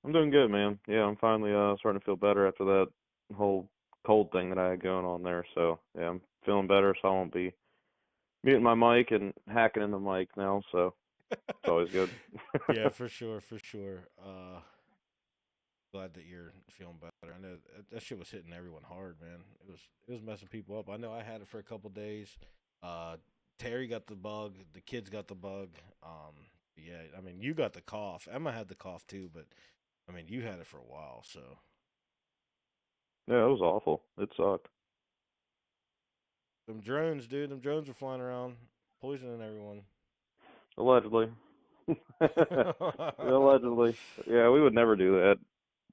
I'm doing good, man. Yeah, I'm finally starting to feel better after that whole cold thing that I had going on there. So yeah, I'm feeling better, so I won't be muting my mic and hacking in the mic now. So it's always good. Yeah, for sure, for sure. Glad that you're feeling better. I know that shit was hitting everyone hard, man. It was messing people up. I know I had it for a couple days. Uh, Terry got the bug. The kids got the bug. Yeah, I mean, you got the cough. Emma had the cough too, but I mean, you had it for a while, so Yeah, it was awful. It sucked. them drones, dude. Them drones were flying around, poisoning everyone. Allegedly. Allegedly. Yeah, we would never do that.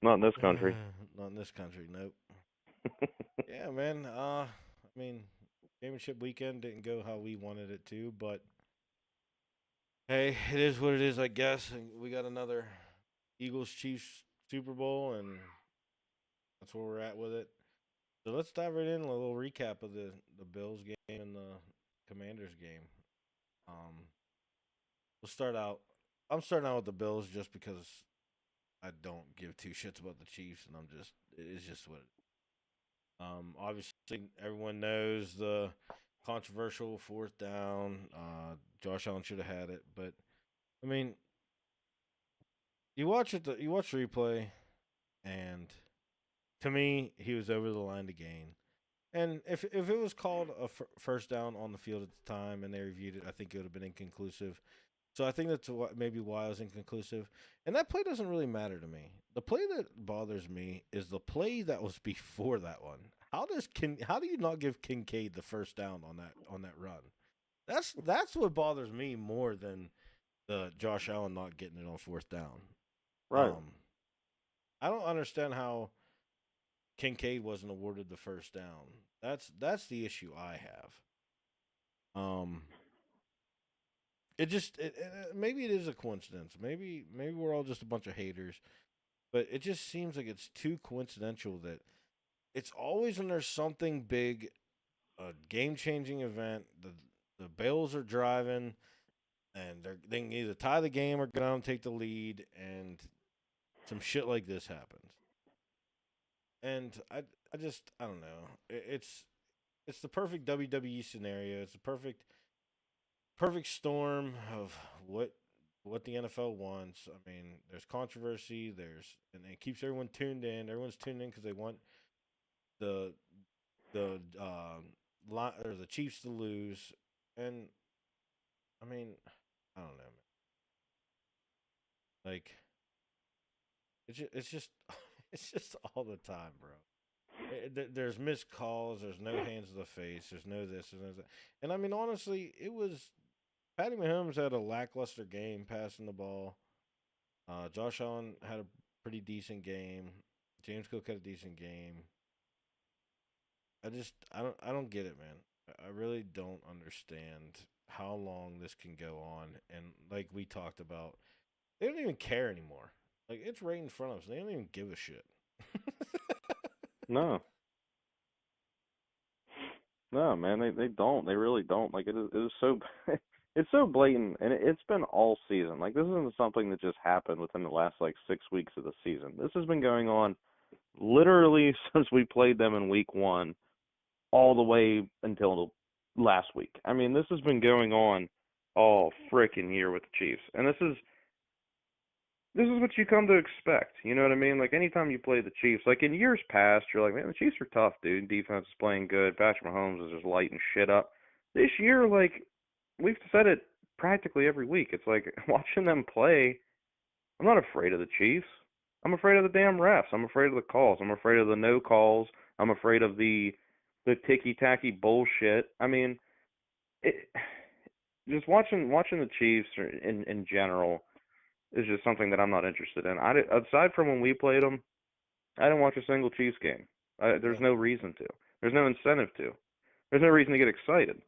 Not in this country. Not in this country, nope. Yeah, man. I mean, championship weekend didn't go how we wanted it to, but hey, it is what it is, I guess. And we got another Eagles Chiefs Super Bowl, and that's where we're at with it. So let's dive right in. A little recap of the Bills game and the Commanders game. Um, we'll start out. I'm starting out with the Bills just because I don't give two shits about the Chiefs, and it is just what it is. Obviously, everyone knows the controversial fourth down. Josh Allen should have had it, but I mean, you watch the replay, and to me, he was over the line to gain. And if it was called a first down on the field at the time and they reviewed it, I think it would have been inconclusive. So I think that's maybe why it was inconclusive. And that play doesn't really matter to me. The play that bothers me is the play that was before that one. How do you not give Kincaid the first down on that run? That's what bothers me more than the Josh Allen not getting it on fourth down. Right. Um, I don't understand how Kincaid wasn't awarded the first down. That's the issue I have. Um, maybe it is a coincidence. Maybe we're all just a bunch of haters, but it just seems like it's too coincidental that it's always when there's something big, a game changing event. The Bills are driving, and they can either tie the game or go down and take the lead, and some shit like this happens. And I don't know. It's the perfect WWE scenario. It's the perfect storm of what the NFL wants. I mean, there's controversy. And it keeps everyone tuned in. Everyone's tuned in because they want the or the Chiefs to lose. And I mean, I don't know, man. Like it's just it's just all the time, bro. There's missed calls. There's no hands to the face. There's no this. There's no that. And I mean, honestly, it was Patty Mahomes had a lackluster game passing the ball. Josh Allen had a pretty decent game. James Cook had a decent game. I don't get it, man. I really don't understand how long this can go on. And like we talked about, they don't even care anymore. Like it's right in front of us. They don't even give a shit. No. No, man, they don't. They really don't. Like it is so it's so blatant, and it's been all season. Like this isn't something that just happened within the last like 6 weeks of the season. This has been going on literally since we played them in week one, all the way until last week. I mean, this has been going on all freaking year with the Chiefs, and this is what you come to expect. You know what I mean? Like anytime you play the Chiefs, like in years past, you're like, man, the Chiefs are tough, dude. Defense is playing good. Patrick Mahomes is just lighting shit up. This year, like we've said it practically every week. It's like watching them play. I'm not afraid of the Chiefs. I'm afraid of the damn refs. I'm afraid of the calls. I'm afraid of the no calls. I'm afraid of the ticky tacky bullshit. I mean, it, just watching the Chiefs in general is just something that I'm not interested in. Aside from when we played them, I didn't watch a single Chiefs game. There's Yeah, no reason to. There's no incentive to. There's no reason to get excited.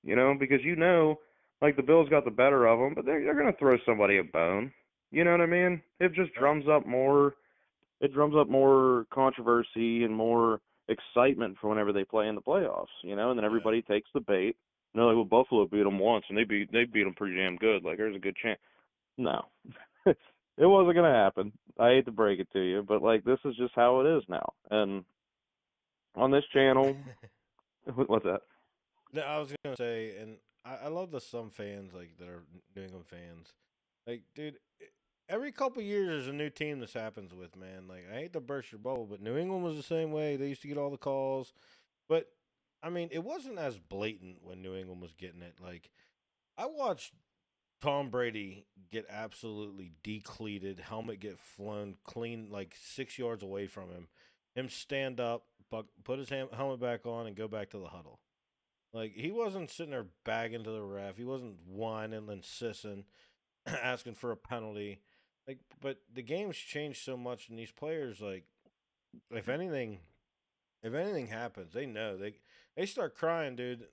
Because like the Bills got the better of them, but they're gonna throw somebody a bone. You know what I mean? It just yeah, drums up more. It drums up more controversy and more excitement for whenever they play in the playoffs. And then yeah. everybody takes the bait. And they're like, well, Buffalo beat them once, and they beat them pretty damn good. Like there's a good chance. No, It wasn't gonna happen. I hate to break it to you, but like this is just how it is now. And on this channel, what's that? No, I was gonna say, and I love the some fans like that are New England fans. Like, dude, every couple years there's a new team this happens with, man. Like, I hate to burst your bubble, but New England was the same way. They used to get all the calls, but I mean, it wasn't as blatant when New England was getting it. Like, I watched Tom Brady get absolutely decleated, helmet get flown clean, like 6 yards away from him stand up, put his helmet back on, and go back to the huddle. Like he wasn't sitting there bagging to the ref. He wasn't whining and sissing, asking for a penalty. Like, but the game's changed so much, and these players, like, if anything, if anything happens, they know they start crying, dude.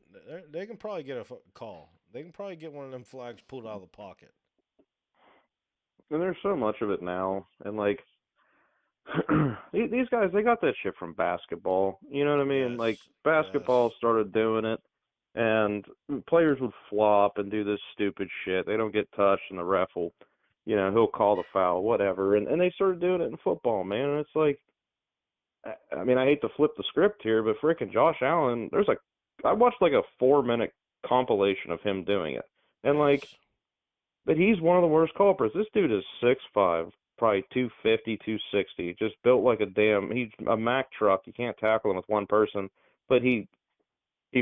They can probably get a call. They can probably get one of them flags pulled out of the pocket. And there's so much of it now, and like these guys, they got that shit from basketball. You know what I mean? Like Yes, yes. basketball started doing it, and players would flop and do this stupid shit. They don't get touched, and the ref will, he'll call the foul, whatever. And they started doing it in football, man. And it's like, I mean, I hate to flip the script here, but freaking Josh Allen, I watched like a 4 minute compilation of him doing it, and like, Yes. but he's one of the worst culprits. This dude is 6'5", probably 250, 260, just built like he's a Mack truck. You can't tackle him with one person, but he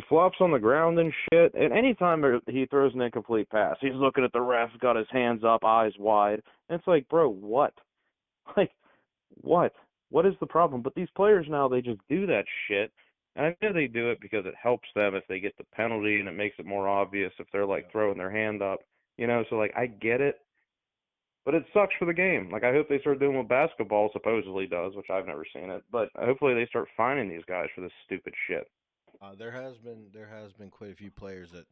flops on the ground and shit. And anytime he throws an incomplete pass, he's looking at the ref, got his hands up, eyes wide. And it's like, bro, what? Like, what? What is the problem? But these players now, they just do that shit. And I know they do it because it helps them if they get the penalty and it makes it more obvious if they're like Yeah. throwing their hand up. So like I get it, but it sucks for the game. Like I hope they start doing what basketball supposedly does, which I've never seen it. But hopefully they start fining these guys for this stupid shit. There has been quite a few players that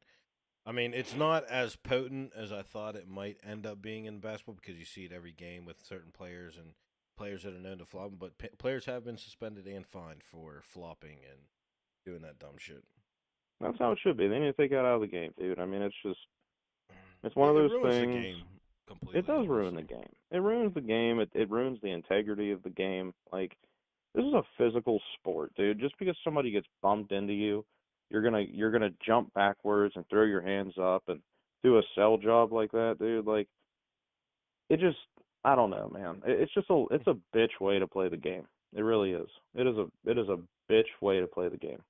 I mean, it's not as potent as I thought it might end up being in basketball because you see it every game with certain players and players that are known to flop. But players have been suspended and fined for flopping and doing that dumb shit. That's how it should be. They need to take that out of the game, dude. I mean, it's one of It those ruins the things. game It completely, does ruin the honestly. game. It ruins the game. It ruins the integrity of the game. Like this is a physical sport, dude. Just because somebody gets bumped into you, you're gonna jump backwards and throw your hands up and do a sell job like that, dude. Like it just, I don't know, man. It's a bitch way to play the game. It really is. It is a bitch way to play the game.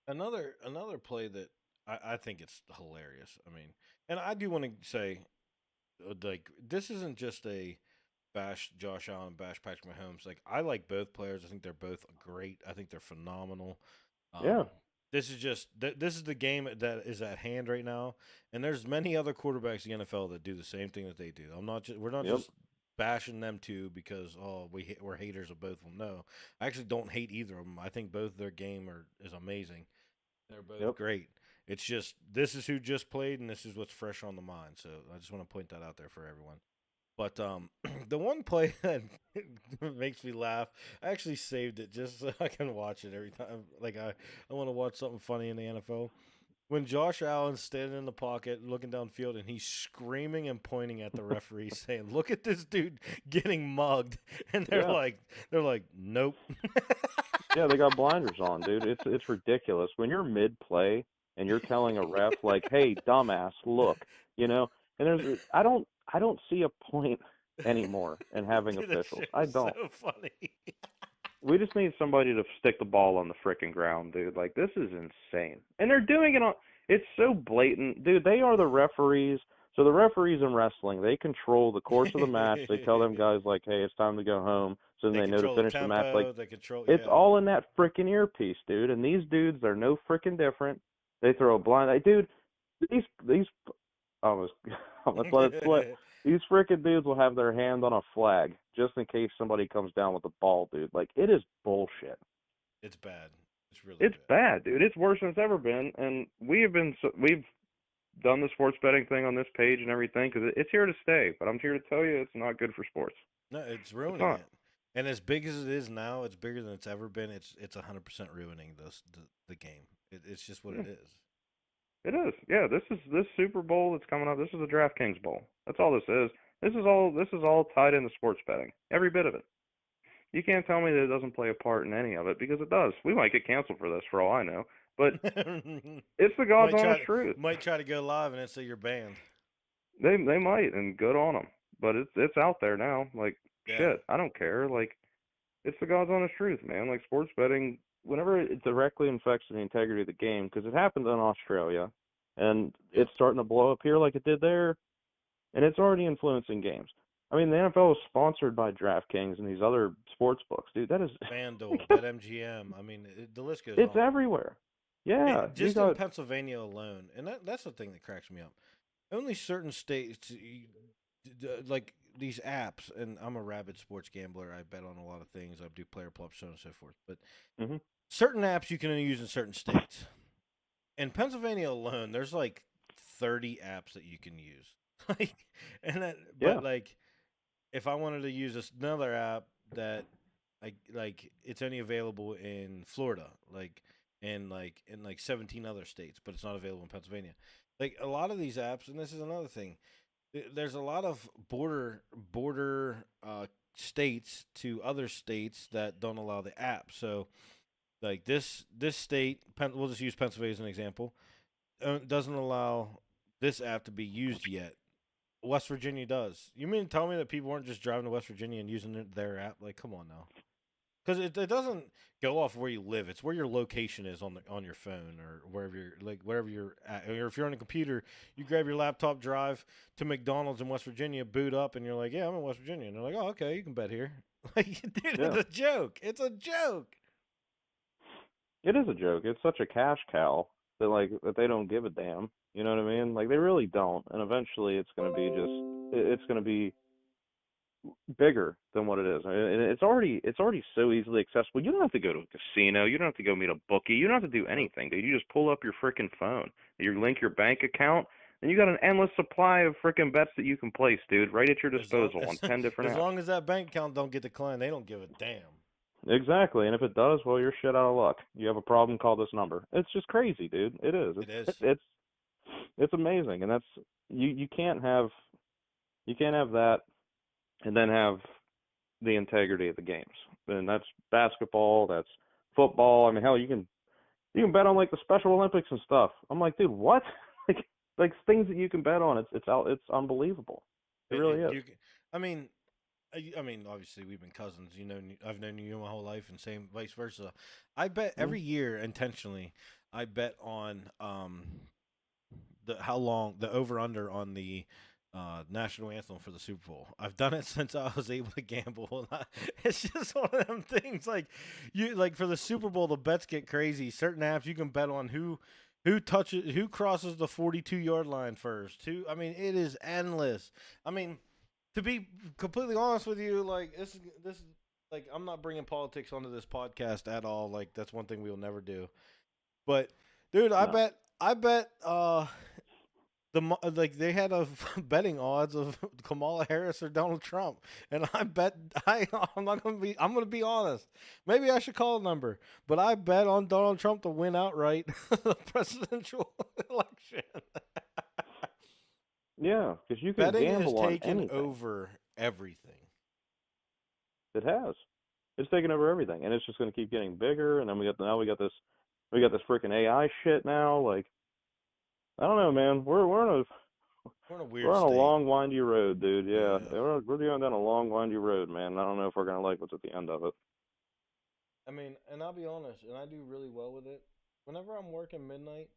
Another play that I think it's hilarious. I mean, and I do want to say, like, this isn't just a bash Josh Allen, bash Patrick Mahomes. Like, I like both players. I think they're both great. I think they're phenomenal. Yeah. This is just this is the game that is at hand right now, and there's many other quarterbacks in the NFL that do the same thing that they do. We're not Yep. just bashing them too because we're haters of both of them. No, I actually don't hate either of them. I think both their game is amazing. They're both Yep. great. It's just this is who just played, and this is what's fresh on the mind. So I just want to point that out there for everyone. But the one play that makes me laugh, I actually saved it just so I can watch it every time. Like I want to watch something funny in the NFL. When Josh Allen's standing in the pocket, looking downfield, and he's screaming and pointing at the referee, saying, "Look at this dude getting mugged," and Yeah. they're like, "Nope." Yeah, they got blinders on, dude. It's ridiculous. When you're mid play and you're telling a ref like, "Hey, dumbass, look," you know, and I don't see a point anymore in having Dude, that officials. shit I was so don't. funny. We just need somebody to stick the ball on the frickin' ground, dude. Like this is insane. And they're doing it on it's so blatant. Dude, they are the referees. So the referees in wrestling, they control the course of the match. They tell them guys like, "Hey, it's time to go home." So then They they know to control the finish the match. Like tempo. They control, it's yeah. all in that freaking earpiece, dude. And these dudes, they're no freaking different. They throw a blind eye, dude. These almost let's let it slip. These freaking dudes will have their hand on a flag just in case somebody comes down with the ball, dude. Like it is bullshit. It's bad. It's really It's bad. bad, dude. It's worse than it's ever been. And we've done the sports betting thing on this page and everything because it's here to stay. But I'm here to tell you, it's not good for sports. No, it's It's ruining not. it. And as big as it is now, it's bigger than it's ever been. It's 100% ruining the game. It's just what Yeah, it is. it is. Yeah, this Super Bowl that's coming up. This is the DraftKings Bowl. That's all this is. This is all tied into sports betting. Every bit of it. You can't tell me that it doesn't play a part in any of it because it does. We might get canceled for this for all I know, but it's the God's might try honest to truth. might try to go live and it say you're banned. They might, and good on them. But it's out there now. Like Yeah. shit, I don't care. Like it's the God's honest truth, man. Like sports betting, whenever it directly affects the integrity of the game, because it happened in Australia, and Yep. it's starting to blow up here like it did there, and it's already influencing games. I mean, the NFL is sponsored by DraftKings and these other sports books, dude. That is, FanDuel, BetMGM. I mean, the list goes it's on. everywhere. Yeah, you Just in got Pennsylvania alone, and that's the thing that cracks me up. Only certain states, like these apps, and I'm a rabid sports gambler. I bet on a lot of things. I do player props, so on and so forth. But hmm certain apps you can only use in certain states. In Pennsylvania alone, there's like 30 apps that you can use. Like, yeah, but like, if I wanted to use another app that, like it's only available in Florida, like in 17 other states, but it's not available in Pennsylvania. Like a lot of these apps, and this is another thing. There's a lot of border states to other states that don't allow the app. So like this state, we'll just use Pennsylvania as an example, doesn't allow this app to be used yet. West Virginia does. You mean to tell me that people weren't just driving to West Virginia and using their app? Like, come on now. Because it doesn't go off where you live. It's where your location is on your phone or wherever you're wherever you're at. Or if you're on a computer, you grab your laptop, drive to McDonald's in West Virginia, boot up, and you're like, yeah, I'm in West Virginia. And they're like, oh, okay, you can bet here. Like, dude, yeah. it's a joke. It's a joke. It is a joke. It's such a cash cow that they don't give a damn. You know what I mean? Like they really don't. And eventually, it's gonna be bigger than what it is. And it's already so easily accessible. You don't have to go to a casino. You don't have to go meet a bookie. You don't have to do Nope. anything, dude. You just pull up your freaking phone. You link your bank account, and you got an endless supply of freaking bets that you can place, dude, right at your As long disposal on 10 different as apps. long as that bank account don't get declined, they don't give a damn. Exactly. And if it does, well, you're shit out of luck. You have a problem, call this number. It's just crazy, dude. It is. It is. It's amazing. And that's you can't have that and then have the integrity of the games. And that's basketball, that's football. I mean, hell, you can bet on like the Special Olympics and stuff. I'm like, dude, what? like like things that you can bet on. It's unbelievable. It really is. I mean, I mean, obviously we've been cousins. You know, I've known you my whole life, and same vice versa. I bet Mm. every year intentionally. I bet on the how long the over under on the national anthem for the Super Bowl. I've done it since I was able to gamble. It's just one of them things. Like for the Super Bowl, the bets get crazy. Certain apps you can bet on who crosses the 42-yard line first. I mean, it is endless. I mean, to be completely honest with you, like this like I'm not bringing politics onto this podcast at all. Like that's one thing we'll never do. But dude, I No. bet like they had a betting odds of Kamala Harris or Donald Trump, and I bet I'm gonna be honest. Maybe I should call a number, but I bet on Donald Trump to win outright the presidential election. Yeah, because you can Betting has gamble on taken anything. over everything. It has. It's taken over everything, and it's just going to keep getting bigger. And then we got this freaking AI shit now. Like I don't know, man. We're in a we're weird on a state. long, windy road, dude. Yeah, Yeah. we're going down a long, windy road, man. I don't know if we're gonna like what's at the end of it. I mean, and I'll be honest, and I do really well with it. Whenever I'm working midnight,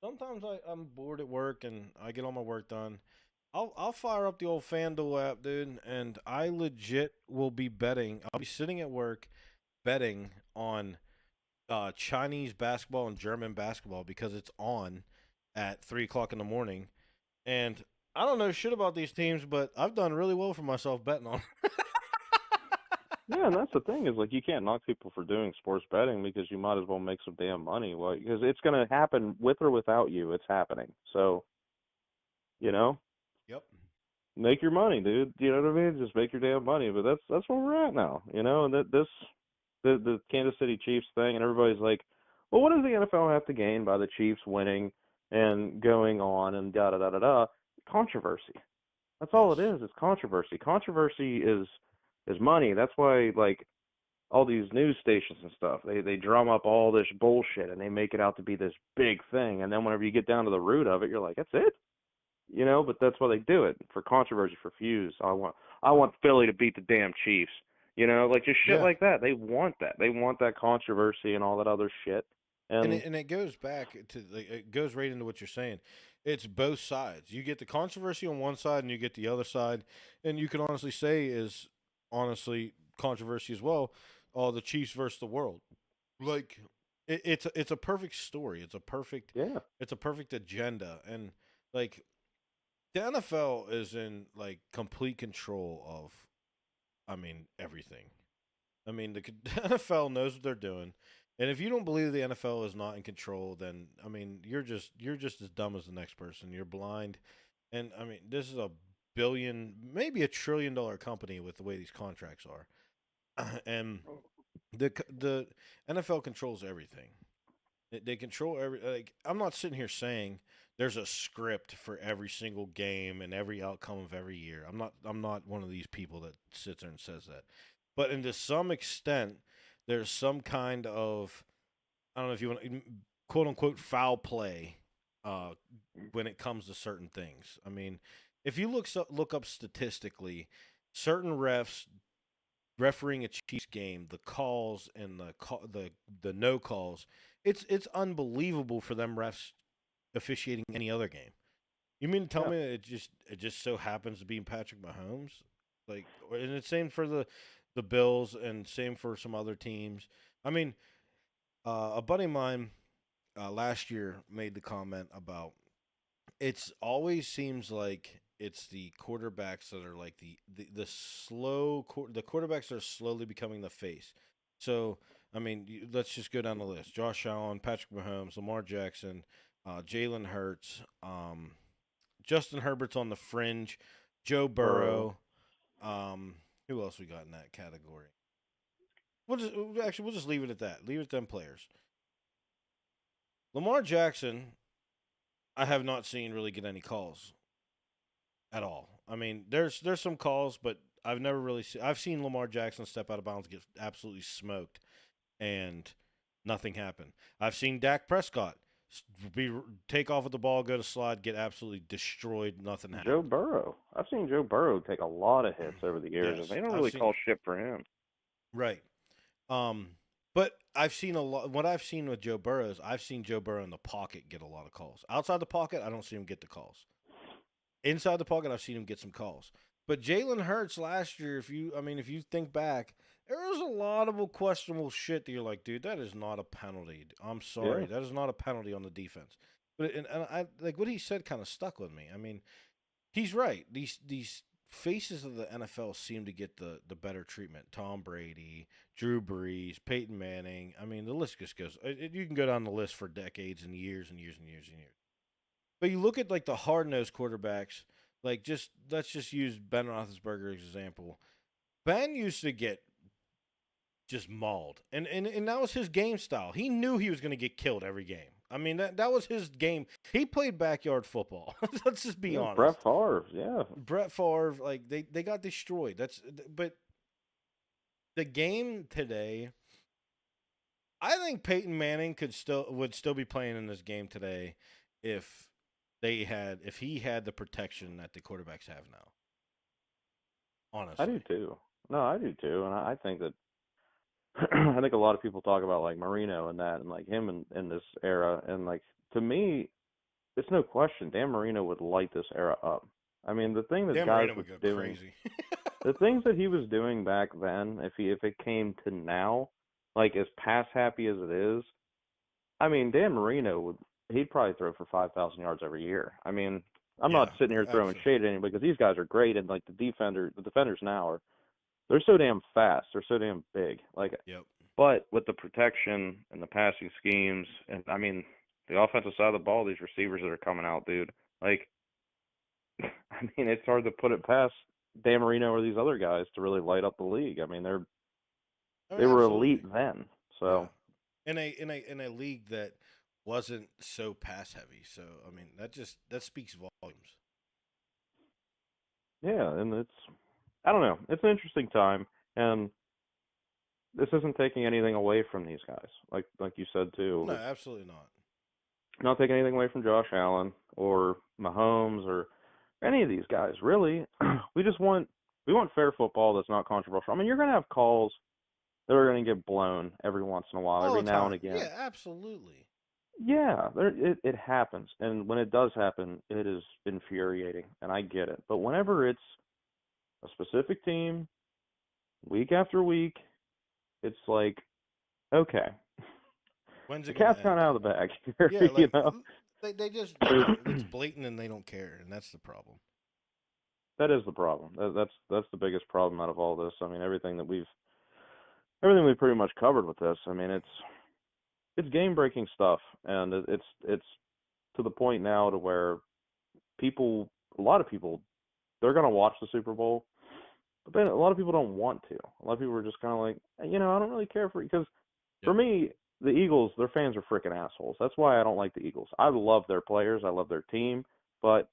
sometimes I'm bored at work and I get all my work done. I'll fire up the old FanDuel app, dude, and I legit will be betting. I'll be sitting at work betting on Chinese basketball and German basketball because it's on at 3 o'clock in the morning. And I don't know shit about these teams, but I've done really well for myself betting on. Yeah, and that's the thing is like you can't knock people for doing sports betting because you might as well make some damn money. Well, because it's gonna happen with or without you. It's happening. So you know, Yep. make your money, dude. You know what I mean? Just make your damn money. But that's where we're at now. You know, and the Kansas City Chiefs thing, and everybody's like, well, what does the NFL have to gain by the Chiefs winning and going on and da da da da da? Controversy. That's all it Yes. is. It's controversy. Controversy is money. That's why like all these news stations and stuff, they drum up all this bullshit and they make it out to be this big thing. And then whenever you get down to the root of it, you're like, that's it. But that's why they do it for controversy, for views. I want Philly to beat the damn Chiefs. Like just shit Yeah. like that. They want that. They want that controversy and all that other shit. And And it goes back to like, it goes right into what you're saying. It's both sides. You get the controversy on one side, and you get the other side, and you can honestly say is honestly controversy as well. The Chiefs versus the world. Like it's a perfect story. yeah, It's a perfect agenda, and like the NFL is in like complete control of. I mean everything. I mean, the NFL knows what they're doing, and if you don't believe the NFL is not in control, then I mean, you're just as dumb as the next person. You're blind, and I mean, this is a billion, maybe $1 trillion company with the way these contracts are, and the NFL controls everything. They control every. Like, I'm not sitting here saying there's a script for every single game and every outcome of every year. I'm not one of these people that sits there and says that. But to some extent, there's some kind of, I don't know if you want quote unquote foul play uh, when it comes to certain things. I mean, if you look up statistically, certain refs refereeing a Chiefs game, the calls and the no calls, it's unbelievable for them refs officiating any other game. You mean to tell yeah. me that it just so happens to be Patrick Mahomes? Like, and it's same for the Bills and same for some other teams. I mean, a buddy of mine last year made the comment about it's always seems like it's the quarterbacks that are like the quarterbacks that are slowly becoming the face. So I mean, let's just go down the list: Josh Allen, Patrick Mahomes, Lamar Jackson, Jalen Hurts, Justin Herbert's on the fringe, Joe Burrow. Burrow. Um, who else we got in that category? We'll just leave it at that. Leave it at them players. Lamar Jackson, I have not seen really get any calls at all. I mean, there's some calls, but I've never really seen. I've seen Lamar Jackson step out of bounds, get absolutely smoked, and nothing happened. I've seen Dak Prescott be take off with the ball, go to slide, get absolutely destroyed. Nothing Joe happened. Burrow. I've seen Joe Burrow take a lot of hits over the years, and Yes, they don't I've really seen call shit for him. right. Um, but I've seen a lot. What I've seen with Joe Burrow is I've seen Joe Burrow in the pocket get a lot of calls. Outside the pocket, I don't see him get the calls. Inside the pocket, I've seen him get some calls. But Jalen Hurts last year, if you think back, there was a lot of questionable shit that you're like, dude, that is not a penalty. I'm Yeah, sorry, that is not a penalty on the defense. But and I like what he said kind of stuck with me. I mean, he's right. These faces of the NFL seem to get the better treatment. Tom Brady, Drew Brees, Peyton Manning. I mean, the list just goes. You can go down the list for decades and years and years and years and years. But you look at like the hard nosed quarterbacks, like just let's just use Ben Roethlisberger as an example. Ben used to get just mauled, and that was his game style. He knew he was going to get killed every game. I mean that was his game. He played backyard football. Let's just be yeah. Brett honest. Favre. Yeah, Brett Favre, like they got destroyed. But the game today, I think Peyton Manning would still be playing in this game today if if he had the protection that the quarterbacks have now. I do Honestly. too. No, I do too, and I think that I think a lot of people talk about like Marino and that, and like him in this era, and like to me, it's no question Dan Marino would light this era up. I mean, the thing that Dan guys Marino was would go doing, crazy. the things that he was doing back then, if it came to now, like as pass happy as it is, I mean, Dan Marino he'd probably throw for 5,000 yards every year. I mean, I'm Yeah, not sitting here throwing absolutely. shade at anybody because these guys are great, and like the defenders now are they're so damn fast, they're so damn big. Like, Yep. but with the protection and the passing schemes, and I mean, the offensive side of the ball, these receivers that are coming out, dude. Like, I mean, it's hard to put it past Dan Marino or these other guys to really light up the league. I mean, I mean, they were elite absolutely. then. Yeah. So In a league that wasn't so pass heavy. So I mean, that speaks volumes. Yeah, and I don't know, it's an interesting time, and this isn't taking anything away from these guys. Like you said too, No, it's absolutely not. not taking anything away from Josh Allen or Mahomes or any of these guys. Really, we want fair football that's not controversial. I mean, you're gonna have calls that are gonna get blown every once in a while, All every the now and time. again. Yeah, absolutely. Yeah, it happens, and when it does happen, it is infuriating, and I get it. But whenever it's a specific team, week after week, it's like, okay, When's the it gonna cat's kind end? of out of the bag here, Yeah, you like know. they just they don't. It's blatant and they don't care, and that's the problem. That is the problem. That's the biggest problem out of all this. I mean, everything we've pretty much covered with this. I mean, it's game breaking stuff, and it's to the point now to where a lot of people, they're gonna watch the Super Bowl, but then a lot of people don't want to. A lot of people are just kind of like, I don't really care for it because for Yep, me, the Eagles, their fans are freaking assholes. That's why I don't like the Eagles. I love their players, I love their team, but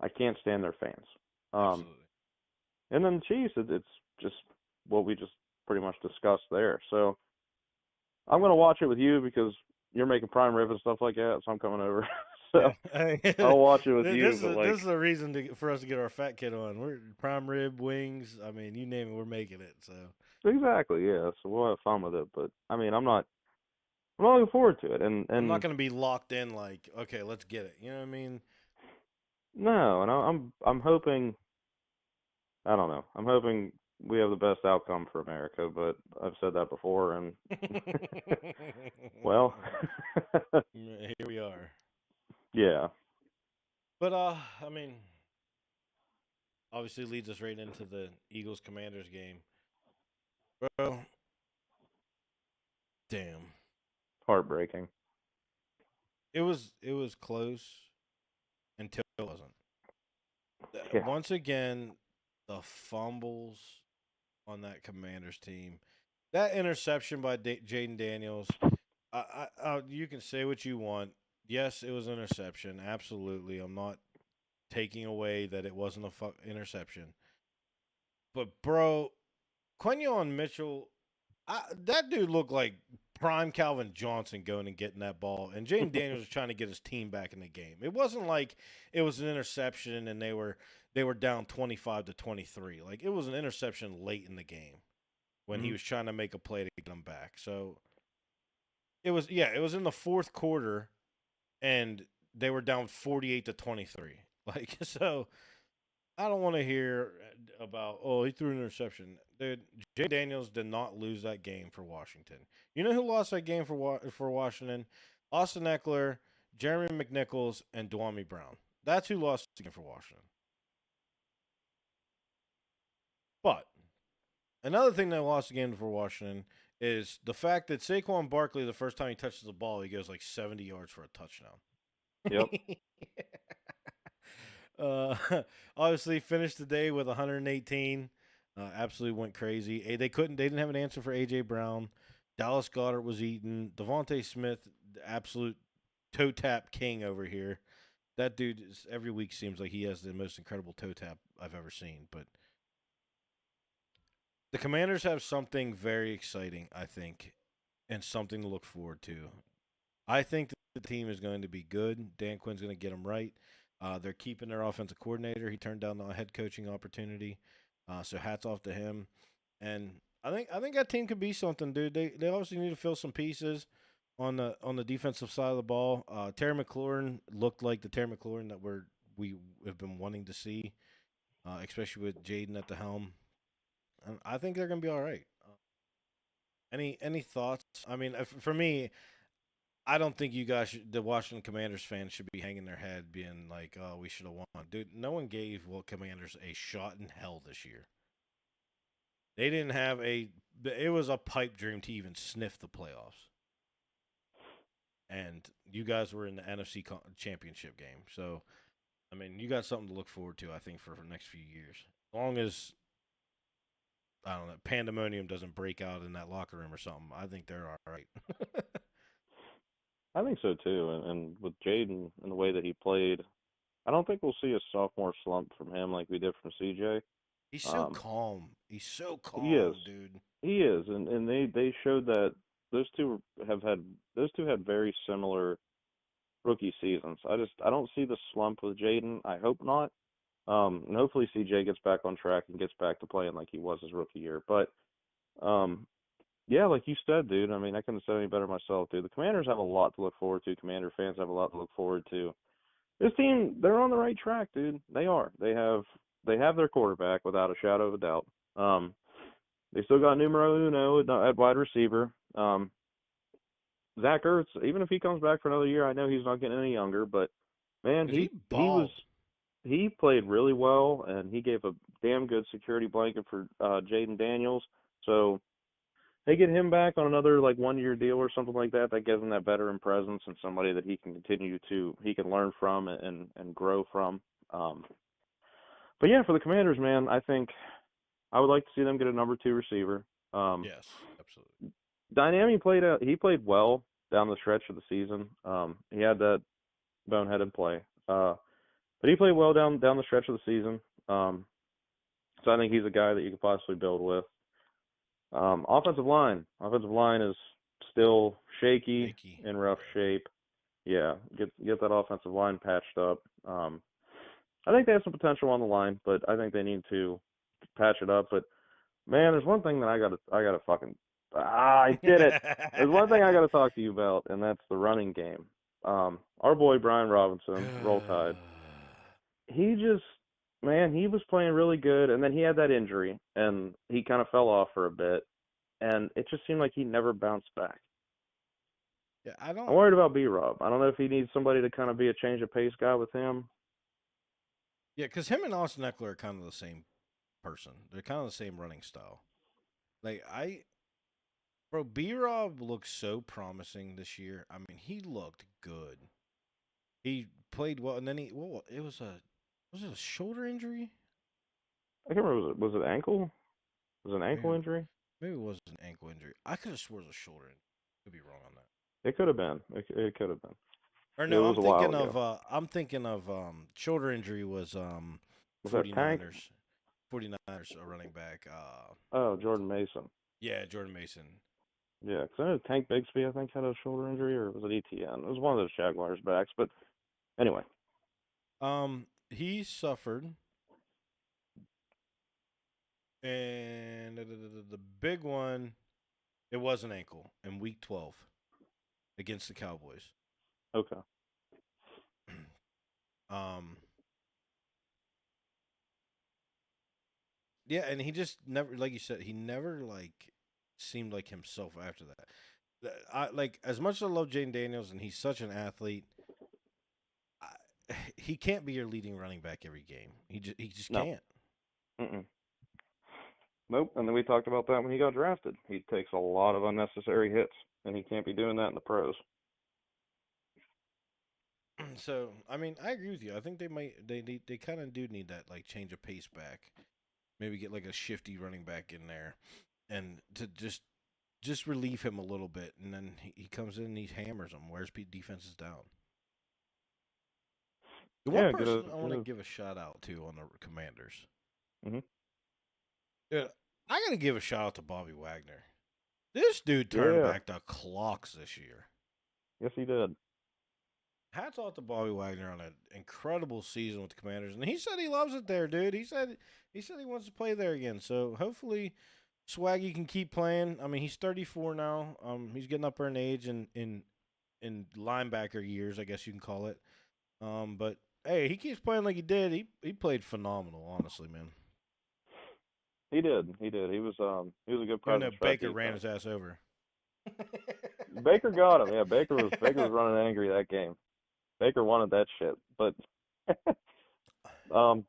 I can't stand their fans. Um, absolutely. and then the Chiefs, it's just what we just pretty much discussed there. So I'm gonna watch it with you because you're making prime rib and stuff like that, so I'm coming over. So Yeah, I'll watch it with this you. is But this is a reason for us to get our fat kid on. We're prime rib wings. I mean, you name it, we're making it. So exactly, yeah. So we'll have fun with it. But I mean, I'm not looking forward to it. And I'm not and gonna be locked in. Like, okay, let's get it. You know what I mean? no, and I'm hoping. I don't know. I'm hoping we have the best outcome for America. But I've said that before, and well, Here we are. yeah. But I mean, obviously leads us right into the Eagles Commanders game, bro. Damn, Heartbreaking. it was close until it wasn't. Yeah. Once again, the fumbles on that Commanders team, that interception by Jaden Daniels. You can say what you want. Yes, it was an interception. Absolutely, I'm not taking away that it wasn't a interception. But bro, Quinion Mitchell, that dude looked like prime Calvin Johnson going and getting that ball, and Jaden Daniels was trying to get his team back in the game. It wasn't like it was an interception and they were down 25-23. Like it was an interception late in the game when he Mhm. was trying to make a play to get them back. So it was in the fourth quarter, and they were down 48-23. Like so, I don't want to hear about he threw an interception. Dude, Jay Daniels did not lose that game for Washington. You know who lost that game for Washington? Austin Eckler, Jeremy McNichols, and Dwami Brown. That's who lost the game for Washington. But another thing that lost the game for Washington is the fact that Saquon Barkley, the first time he touches the ball, he goes like 70 yards for a touchdown. Yep. uh, obviously finished the day with 118. Absolutely went crazy. They didn't have an answer for AJ Brown. Dallas Goddard was eaten. Devontae Smith, the absolute toe tap king over here. That dude every week seems like he has the most incredible toe tap I've ever seen. But the Commanders have something very exciting, I think, and something to look forward to. I think that the team is going to be good. Dan Quinn's going to get them right. They're keeping their offensive coordinator. He turned down a head coaching opportunity, so hats off to him. And I think that team could be something, dude. They obviously need to fill some pieces on the defensive side of the ball. Terry McLaurin looked like the Terry McLaurin that we have been wanting to see, especially with Jaden at the helm. And I think they're going to be all right. Any thoughts? I mean, for me, I don't think you guys, the Washington Commanders fans, should be hanging their head, being like, "Oh, we should have won." Dude, no one gave Commanders a shot in hell this year. They didn't have a. It was a pipe dream to even sniff the playoffs, and you guys were in the NFC Championship game. So, I mean, you got something to look forward to, I think, for the next few years. As long as I don't know, pandemonium doesn't break out in that locker room or something, I think they're all right. I think so too. And with Jaden and the way that he played, I don't think we'll see a sophomore slump from him like we did from CJ. He's so Um, calm. He's so he is, calm, dude. he is, and they showed that those two have had those two had very similar rookie seasons. I don't see the slump with Jaden. I hope not. And hopefully CJ gets back on track and gets back to playing like he was his rookie year. But um, yeah, like you said, dude. I mean, I couldn't say any better myself, dude. The Commanders have a lot to look forward to. Commander fans have a lot to look forward to. This team, they're on the right track, dude. They are. They have their quarterback without a shadow of a doubt. Um, they still got numero uno at wide receiver. Zach Ertz, even if he comes back for another year, I know he's not getting any younger, but man, Dude, he he was balled. he played really well, and he gave a damn good security blanket for Jaden Daniels. So they get him back on another like 1 year deal or something like that. That gives him that veteran presence and somebody that he can learn from and grow from. Um, but yeah, for the Commanders, man, I think I would like to see them get a number two receiver. Um, Yes, absolutely. He played well down the stretch of the season. He had that boneheaded play. But he played well down the stretch of the season. Um, so I think he's a guy that you could possibly build with. Offensive line is still shaky, Shaky. in rough Yeah. shape. Yeah, get that offensive line patched up. I think they have some potential on the line, but I think they need to patch it up. But man, there's one thing that I gotta fucking I did it. There's one thing I gotta talk to you about, and that's the running game. Our boy Brian Robinson, Roll Tide. He just man, he was playing really good, and then he had that injury, and he kind of fell off for a bit, and it just seemed like he never bounced back. Yeah, I I'm don't. worried about B Rob. I don't know if he needs somebody to kind of be a change of pace guy with him. Yeah, because him and Austin Eckler are kind of the same person. They're kind of the same running style. Like bro, B Rob looks so promising this year. I mean, he looked good. He played well, and then it was it a shoulder injury? I can't remember. Was it ankle? Was it an ankle Maybe injury? maybe it was an ankle injury. I could have swore it was a shoulder injury. Could be wrong on that. It could have been. It could have been. Or It no, was a while ago. I'm thinking of shoulder injury was Was that Tank? 49ers. 49ers a running back. Oh, Jordan Mason. Yeah, Jordan Mason. Yeah, because I know Tank Bigsby, I think, had a shoulder injury, or was it ETN? It was one of those Jaguars backs. But anyway, He suffered, and the big one, it was an ankle in week 12 against the Cowboys. okay. um, yeah, and he just never, like you said, he never like seemed like himself after that. I like as much as I love Jaden Daniels, and he's such an athlete. He can't be your leading running back every game. He just No. can't. Mm-mm. Nope. And then we talked about that when he got drafted. He takes a lot of unnecessary hits, and he can't be doing that in the pros. So I mean, I agree with you. I think they kind of do need that like change of pace back. Maybe get like a shifty running back in there, and to just relieve him a little bit, and then he comes in and he hammers them. Wears defenses down. The one Yeah, person I want to give a shout out to on the Commanders, Mm-hmm. yeah, I got to give a shout out to Bobby Wagner. This dude turned Yeah. back the clocks this year. Yes, he did. Hats off to Bobby Wagner on an incredible season with the Commanders, and he said he loves it there, dude. He said he wants to play there again. So hopefully, Swaggy can keep playing. I mean, he's 34 now. He's getting up there in age and in linebacker years, I guess you can call it. But hey, he keeps playing like he did. He played phenomenal, honestly, man. He did. He did. He was a good Even though presence for that Baker ran defense. his ass over. Baker got him. Yeah, Baker was running angry that game. Baker wanted that shit. But um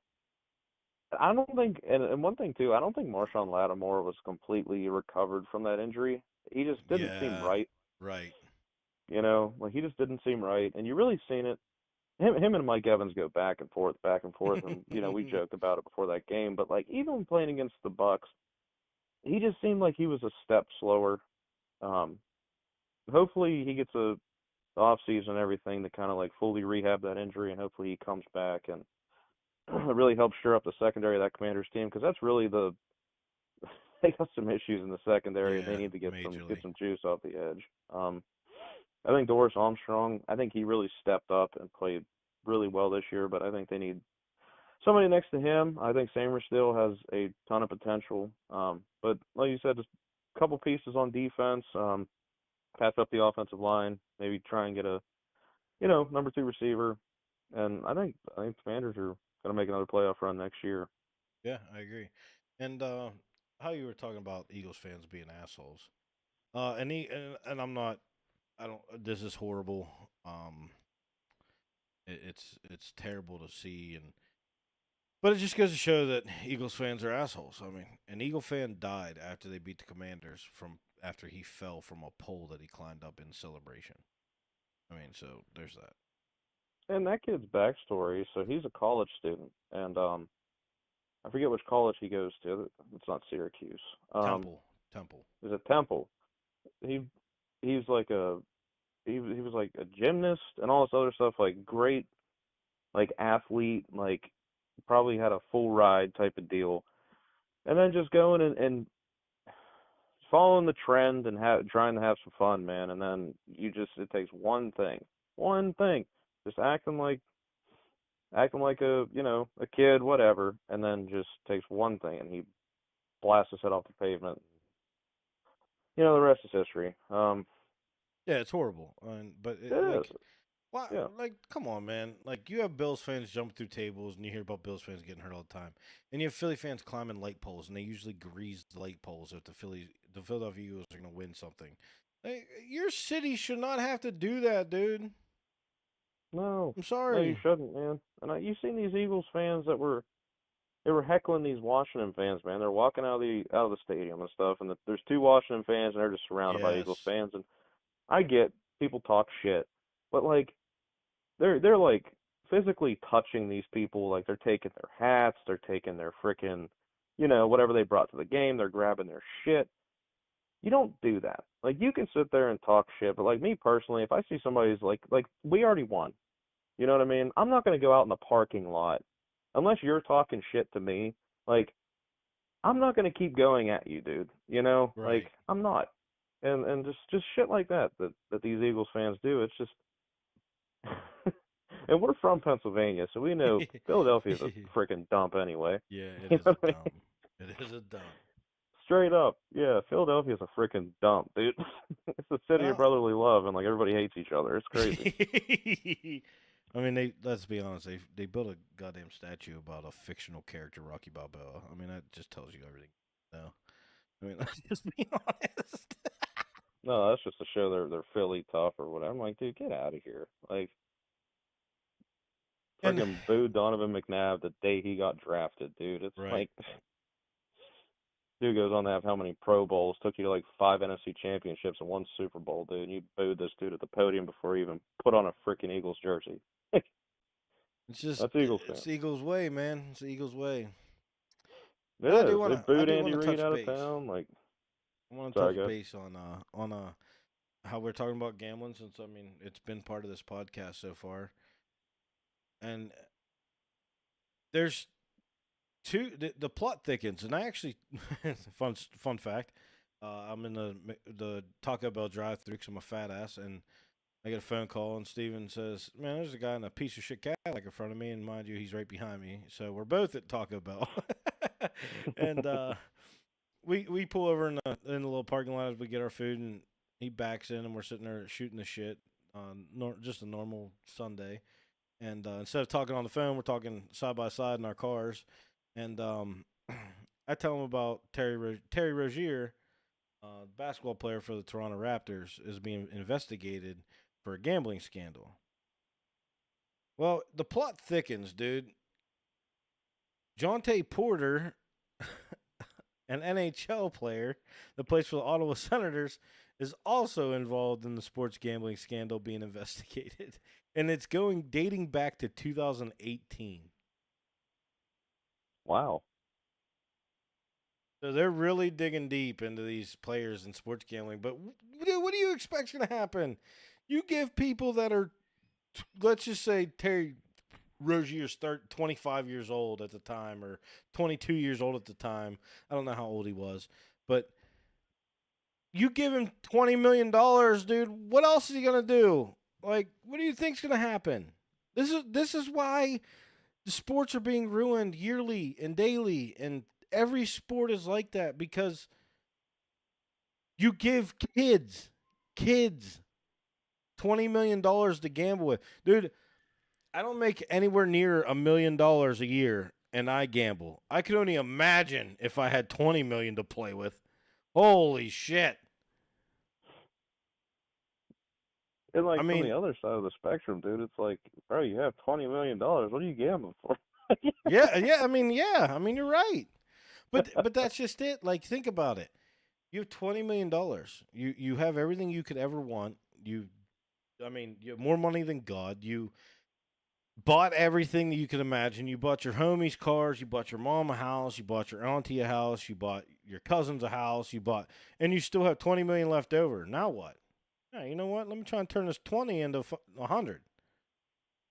I don't think and one thing too, I don't think Marshawn Lattimore was completely recovered from that injury. He just didn't seem Yeah, right. right. Like he just didn't seem right. And you really seen it. Him and Mike Evans go back and forth, and we joked about it before that game. But like even when playing against the Bucks, he just seemed like he was a step slower. Um, hopefully he gets the off season and everything to kind of like fully rehab that injury, and hopefully he comes back and really helps shore up the secondary of that Commanders team, because that's really they got some issues in the secondary and they Yeah, need to get majorly. some juice off the edge. I think Doris Armstrong, I think he really stepped up and played really well this year, but I think they need somebody next to him. I think Samer still has a ton of potential. But like you said, just a couple pieces on defense, patch up the offensive line, maybe try and get a number 2 receiver, and I think Commanders are gonna make another playoff run next year. Yeah, I agree. And how you were talking about Eagles fans being assholes. And I'm not. I don't. This is horrible. It's terrible to see, but it just goes to show that Eagles fans are assholes. I mean, an Eagle fan died after they beat the Commanders from after he fell from a pole that he climbed up in celebration. I mean, so there's that. And that kid's backstory, so he's a college student, and I forget which college he goes to. It's not Syracuse. Temple. Is it Temple? He he's like he was like a gymnast and all this other stuff, like great, like athlete, like probably had a full ride type of deal, and then just going and following the trend and trying to have some fun, man. And then it takes one thing, just acting like a kid, whatever, and then just takes one thing and he blasts his head off the pavement. The rest is history. Yeah, it's horrible. But It is. like, why? Yeah. Like, come on, man. Like, you have Bills fans jumping through tables, and you hear about Bills fans getting hurt all the time, and you have Philly fans climbing light poles, and they usually grease the light poles if the Philadelphia Eagles are going to win something. Like, your city should not have to do that, dude. No, I'm no, you sorry. shouldn't, man. And you've seen these Eagles fans they were heckling these Washington fans, man. They're walking out of the stadium and stuff, and there's 2 Washington fans, and they're just surrounded by Eagles Yes. fans. And I get people talk shit, but like they're like physically touching these people, like they're taking their hats, they're taking their frickin', whatever they brought to the game, they're grabbing their shit. You don't do that. Like you can sit there and talk shit, but like me personally, if I see somebody's like we already won. You know what I mean? I'm not going to go out in the parking lot unless you're talking shit to me. Like I'm not going to keep going at you, dude. Like Right. I'm not. And just shit like that these Eagles fans do. It's just and we're from Pennsylvania, so we know Philadelphia's a freaking dump anyway. Yeah, it You is know a what I mean? dump. It is a dump. Straight up. Yeah, Philadelphia's a freaking dump, dude. It's the city of Well, brotherly love and like everybody hates each other. It's crazy. I mean, let's be honest. They built a goddamn statue about a fictional character, Rocky Balboa. I mean, that just tells you everything. No, I mean, let's just be honest. No, that's just to show they're Philly tough or whatever. I'm like, dude, get out of here. Like, And freaking boo Donovan McNabb the day he got drafted, dude. It's right, like, dude goes on to have how many Pro Bowls? Took you to like 5 NFC championships and 1 Super Bowl, dude. And you booed this dude at the podium before he even put on a freaking Eagles jersey. it's just That's Eagles it's fans. the Eagles' way, man. It's the Eagles' way. It And is. They I booed do Andy want to Reid touch out of base. town. Like, I want to sorry, touch guys. base on how we're talking about gambling, since I mean it's been part of this podcast so far, and there's the plot thickens, and I actually fun fact. I'm in the Taco Bell drive-thru because I'm a fat ass, and I get a phone call, and Steven says, "Man, there's a guy in a piece of shit Cadillac in front of me, and mind you, he's right behind me. So we're both at Taco Bell, and we pull over in the little parking lot as we get our food, and he backs in, and we're sitting there shooting the shit on just a normal Sunday, and instead of talking on the phone, we're talking side by side in our cars, and I tell him about Terry Rozier, basketball player for the Toronto Raptors, is being investigated for a gambling scandal. Well, the plot thickens, dude. Jonte Porter, an NHL player that plays for the Ottawa Senators, is also involved in the sports gambling scandal being investigated. And it's dating back to 2018. Wow. So they're really digging deep into these players in sports gambling. But what do you expect's going to happen? You give people that are, let's just say Terry Rozier's 25 years old at the time, or 22 years old at the time. I don't know how old he was, but you give him $20 million, dude. What else is he gonna do? Like, what do you think's gonna happen? This is why the sports are being ruined yearly and daily, and every sport is like that because you give kids $20 million to gamble with, dude. I don't make anywhere near $1 million a year, and I gamble. I could only imagine if I had 20 million to play with. Holy shit! And I like from the mean, other side of the spectrum, dude, it's like, bro, you have $20 million. What are you gambling for? yeah. I mean, you're right. But that's just it. Like, think about it. You have $20 million. You have everything you could ever want. I mean, you have more money than God. You bought everything that you could imagine. You bought your homies cars, you bought your mom a house, you bought your auntie a house, you bought your cousins a house, and you still have 20 million left over. Now what? Yeah, you know what? Let me try and turn this 20 into 100.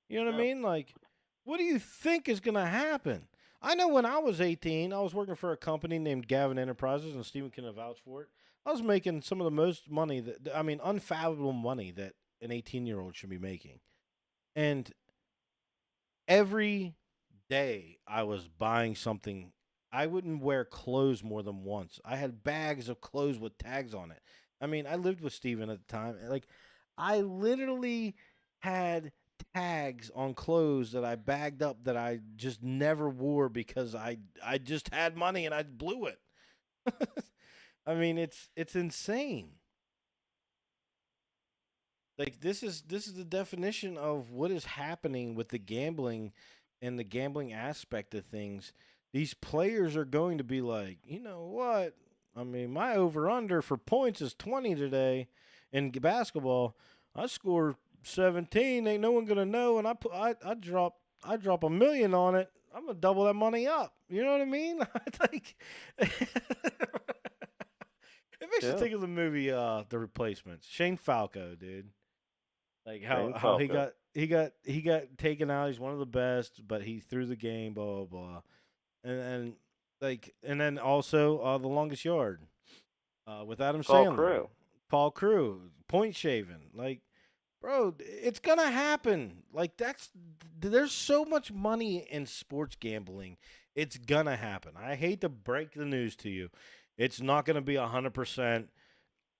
You know what I Yeah. mean? Like, what do you think is going to happen? I know when I was 18, I was working for a company named Gavin Enterprises, and Stephen can vouch for it. I was making some of the most money unfathomable money that an 18-year-old should be making. And every day I was buying something. I wouldn't wear clothes more than once. I had bags of clothes with tags on it. I mean, I lived with Steven at the time. Like, I literally had tags on clothes that I bagged up that I just never wore because I just had money and I blew it. I mean, it's insane. Like, this is the definition of what is happening with the gambling and the gambling aspect of things. These players are going to be like, you know what? I mean, my over under for points is 20 today in basketball. I score 17, ain't no one gonna know, and I drop a million on it. I'm gonna double that money up. You know what I mean? It's like it makes me Yeah. think of the movie The Replacements. Shane Falco, dude. Like Shane how Falco. he got taken out. He's one of the best, but he threw the game. Blah blah blah. And and then also The Longest Yard with Adam Paul Sandler, Crew. Paul Crew, point shaving. Like, bro, it's gonna happen. Like, there's so much money in sports gambling. It's gonna happen. I hate to break the news to you. It's not gonna be 100%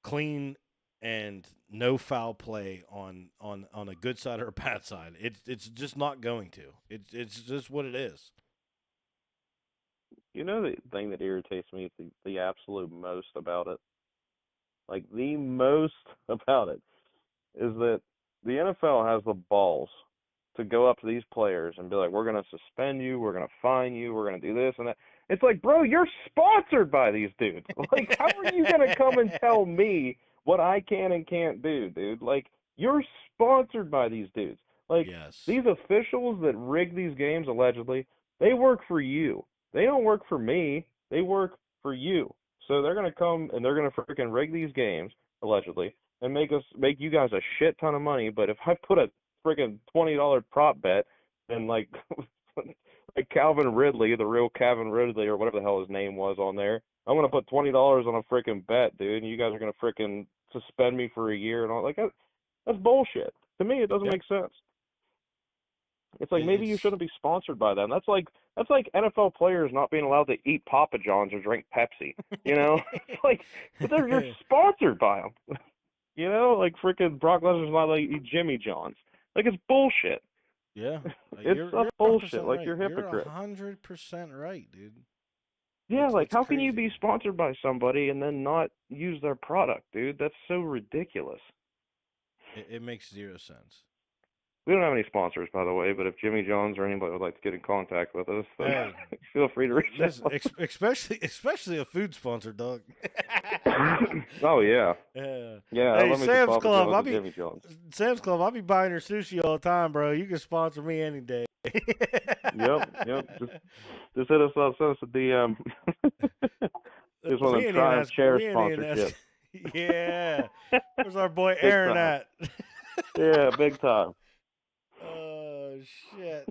clean and no foul play on a good side or a bad side. It's just not going to. It's just what it is. You know the thing that irritates me the absolute most about it? Like the most about it is that the NFL has the balls to go up to these players and be like, "We're gonna suspend you, we're gonna fine you, we're gonna do this and that." It's like, bro, you're sponsored by these dudes. Like, how are you gonna come and tell me what I can and can't do, dude? Like, you're sponsored by these dudes. Like, Yes. these officials that rig these games allegedly, they work for you. They don't work for me. They work for you. So they're gonna come and they're gonna freaking rig these games allegedly and make you guys a shit ton of money. But if I put a freaking $20 prop bet, then like like Calvin Ridley, the real Calvin Ridley or whatever the hell his name was on there, I'm gonna put $20 on a freaking bet, dude, and you guys are gonna freaking suspend me for a year and all like that's bullshit. To me, it doesn't Yep. make sense. It's like maybe you It's shouldn't be sponsored by them. That's like NFL players not being allowed to eat Papa John's or drink Pepsi. You know, it's like but you're sponsored by them. You know, like freaking Brock Lesnar's not like eat Jimmy John's. Like it's bullshit. yeah. It's You're a you're bullshit. 100% Like right. you're You're hypocrite. 100% right, dude. Yeah, It's like it's how can you crazy. be sponsored by somebody and then not use their product, dude? That's so ridiculous. It makes zero sense. We don't have any sponsors, by the way, but if Jimmy John's or anybody would like to get in contact with us, then Hey, feel free to reach listen, out. especially a food sponsor, dog. Oh yeah, Yeah. yeah. Hey, Let me some Sam's Papa Club. John's and Jimmy John's. Sam's Club. I'll be buying your sushi all the time, bro. You can sponsor me any day. Yep, yep. Just hit us up, send us a DM. Just we want to ain't even try ask. chair We ain't even ask. sponsorship. Yeah. Where's our boy Big Aaron time. at? Yeah, big time. Oh shit.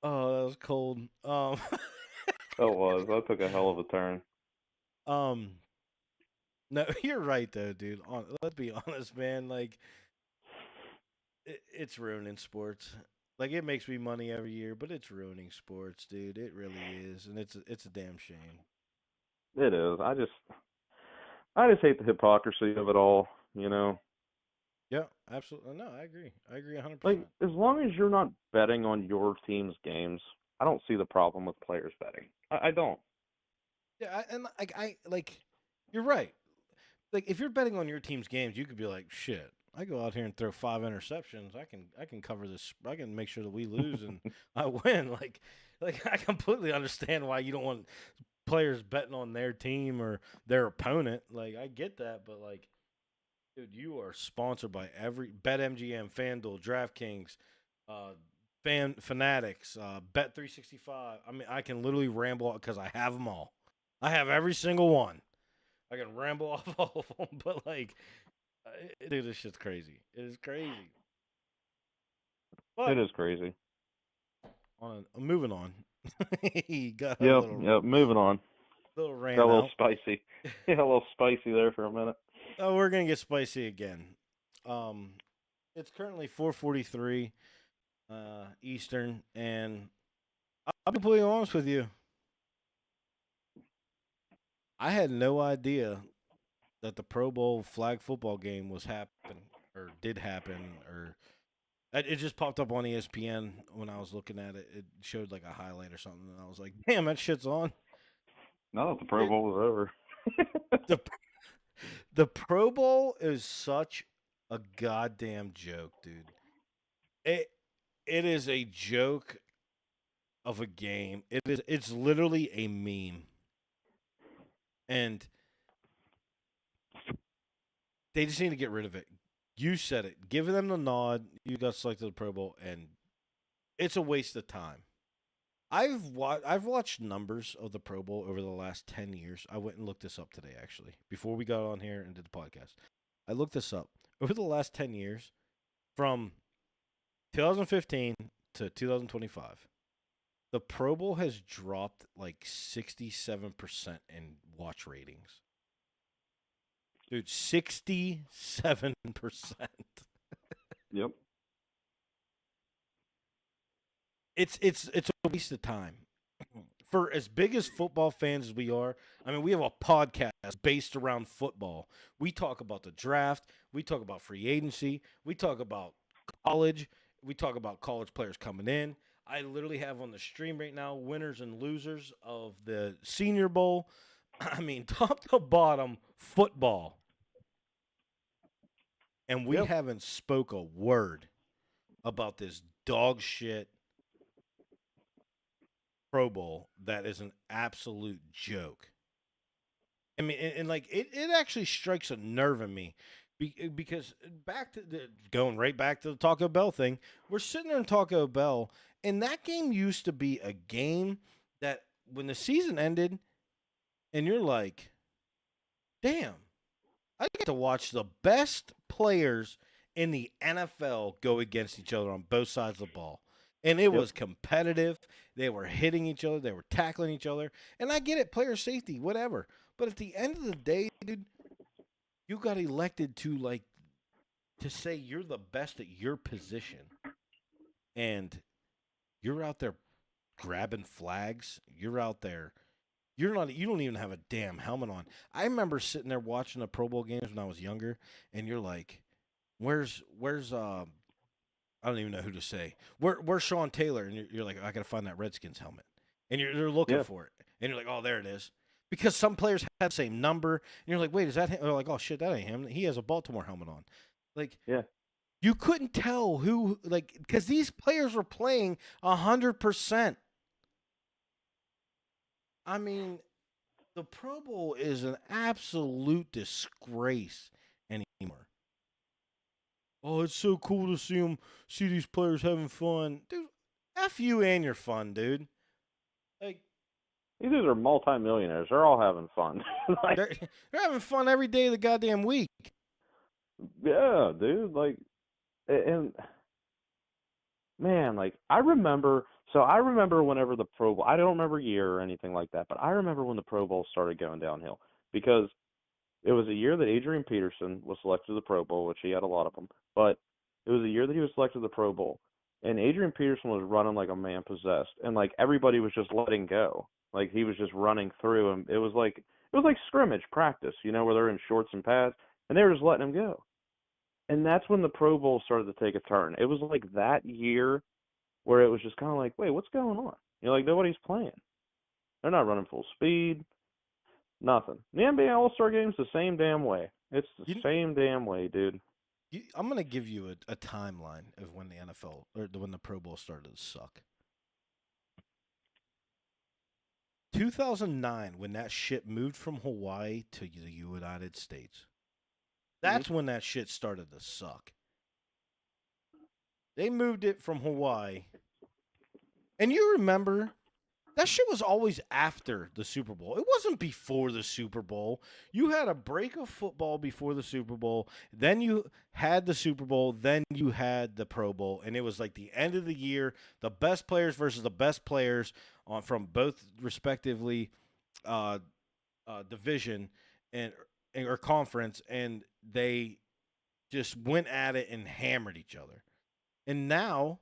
Oh, that was cold. That was. That took a hell of a turn. um, no, you're right though, dude. Let's be honest, man. Like, it's ruining sports. Like, it makes me money every year, but it's ruining sports, dude. It really is, and it's a damn shame. It is. I just hate the hypocrisy of it all. You know, Yeah, absolutely. No, I agree. I agree like 100%. as long as you're not betting on your team's games, I don't see the problem with players betting. I don't. Yeah, and like you're right. Like, if you're betting on your team's games, you could be like, shit. I go out here and throw 5 interceptions. I can cover this. I can make sure that we lose and I win. Like I completely understand why you don't want players betting on their team or their opponent. Like, I get that, but like, dude, you are sponsored by every BetMGM, FanDuel, DraftKings, uh, Fanatics, Bet365. I mean, I can literally ramble because I have them all. I have every single one. I can ramble off all of them, but like, dude, this shit's crazy. It is crazy. It But is crazy. moving on, he got a Yep. little Yep. Moving on. Got a ran little out. spicy. Yeah, a little spicy there for a minute. Oh, we're gonna get spicy again. Um, it's currently 4:43 Eastern, and I'll be completely honest with you. I had no idea that the Pro Bowl flag football game was happening or did happen or it just popped up on ESPN when I was looking at it. It showed like a highlight or something, and I was like, "Damn, that shit's on." Now that the Pro Dude, Bowl was over. the the Pro Bowl is such a goddamn joke, dude. It it is a joke of a game. It's literally a meme, and they just need to get rid of it. You said it. Give them the nod. You got selected to the Pro Bowl, and it's a waste of time. I've watched numbers of the Pro Bowl over the last 10 years. I went and looked this up today, actually, before we got on here and did the podcast. I looked this up. Over the last 10 years, from 2015 to 2025, the Pro Bowl has dropped like 67% in watch ratings. Dude, 67%. Yep. It's a waste of time. For as big as football fans as we are, I mean, we have a podcast based around football. We talk about the draft, we talk about free agency, we talk about college, we talk about college players coming in. I literally have on the stream right now winners and losers of the Senior Bowl. I mean, top to bottom football. And we Yep. haven't spoke a word about this dog shit Pro Bowl that is an absolute joke. I mean, and like it actually strikes a nerve in me because back to going right back to the Taco Bell thing, we're sitting there in Taco Bell, and that game used to be a game that when the season ended, and you're like, damn, I get to watch the best players in the NFL go against each other on both sides of the ball. And it Yep. was competitive. They were hitting each other, they were tackling each other. And I get it, player safety, whatever. But at the end of the day, dude, you got elected to say you're the best at your position. And you're out there grabbing flags. You're out there. You don't even have a damn helmet on. I remember sitting there watching the Pro Bowl games when I was younger, and you're like, where's I don't even know who to say. Where's Sean Taylor? And you're like, I gotta find that Redskins helmet. And they're looking Yeah. for it. And you're like, oh, there it is. Because some players have the same number. And you're like, wait, is that him? They're like, oh shit, that ain't him. He has a Baltimore helmet on. Like, Yeah. you couldn't tell who, like, because these players were playing 100%. I mean, the Pro Bowl is an absolute disgrace anymore. Oh, it's so cool to see these players having fun, dude. F you and your fun, dude. Like, These dudes are multimillionaires. They're all having fun. Like, they're having fun every day of the goddamn week. yeah, dude. Like, and man, like I remember whenever the Pro Bowl. I don't remember year or anything like that, but I remember when the Pro Bowl started going downhill because it was a year that Adrian Peterson was selected to the Pro Bowl, which he had a lot of them. But it was a year that he was selected to the Pro Bowl, and Adrian Peterson was running like a man possessed, and like everybody was just letting go. Like he was just running through, and it was like scrimmage practice, where they're in shorts and pads, and they were just letting him go. And that's when the Pro Bowl started to take a turn. It was like that year where it was just kind of like, wait, what's going on? Like nobody's playing. They're not running full speed. Nothing. The NBA All-Star Game's the same damn way. It's the You, same damn way, dude. I'm gonna give you a timeline of when the NFL or when the Pro Bowl started to suck. 2009, when that shit moved from Hawaii to the United States. That's when that shit started to suck. They moved it from Hawaii. And you remember, that shit was always after the Super Bowl. It wasn't before the Super Bowl. You had a break of football before the Super Bowl. Then you had the Super Bowl. Then you had the Pro Bowl. And it was like the end of the year, the best players versus the best players from both respectively division or conference. And they just went at it and hammered each other. And now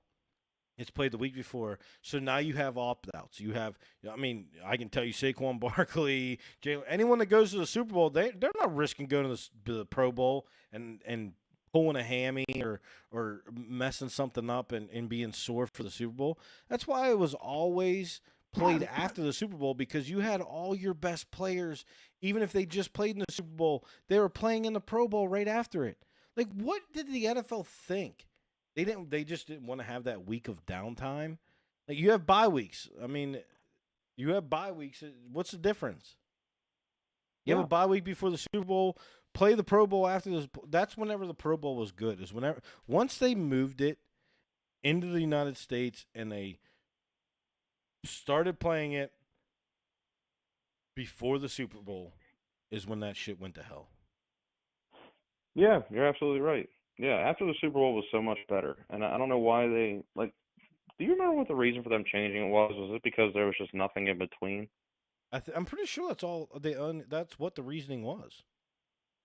it's played the week before, so now you have opt-outs. You have, I can tell you Saquon Barkley, Jalen, anyone that goes to the Super Bowl, they're not risking going to the Pro Bowl and pulling a hammy or messing something up and being sore for the Super Bowl. That's why it was always played after the Super Bowl, because you had all your best players, even if they just played in the Super Bowl, they were playing in the Pro Bowl right after it. Like, what did the NFL think? They just didn't want to have that week of downtime. Like, you have bye weeks. You have bye weeks. What's the difference? You have a bye week before the Super Bowl. Play the Pro Bowl after this. That's whenever the Pro Bowl was good. Is whenever once they moved it into the United States and they started playing it before the Super Bowl, is when that shit went to hell. Yeah, you're absolutely right. Yeah, after the Super Bowl was so much better, and I don't know why they like. Do you remember what the reason for them changing it was? Was it because there was just nothing in between? I'm pretty sure that's all that's what the reasoning was.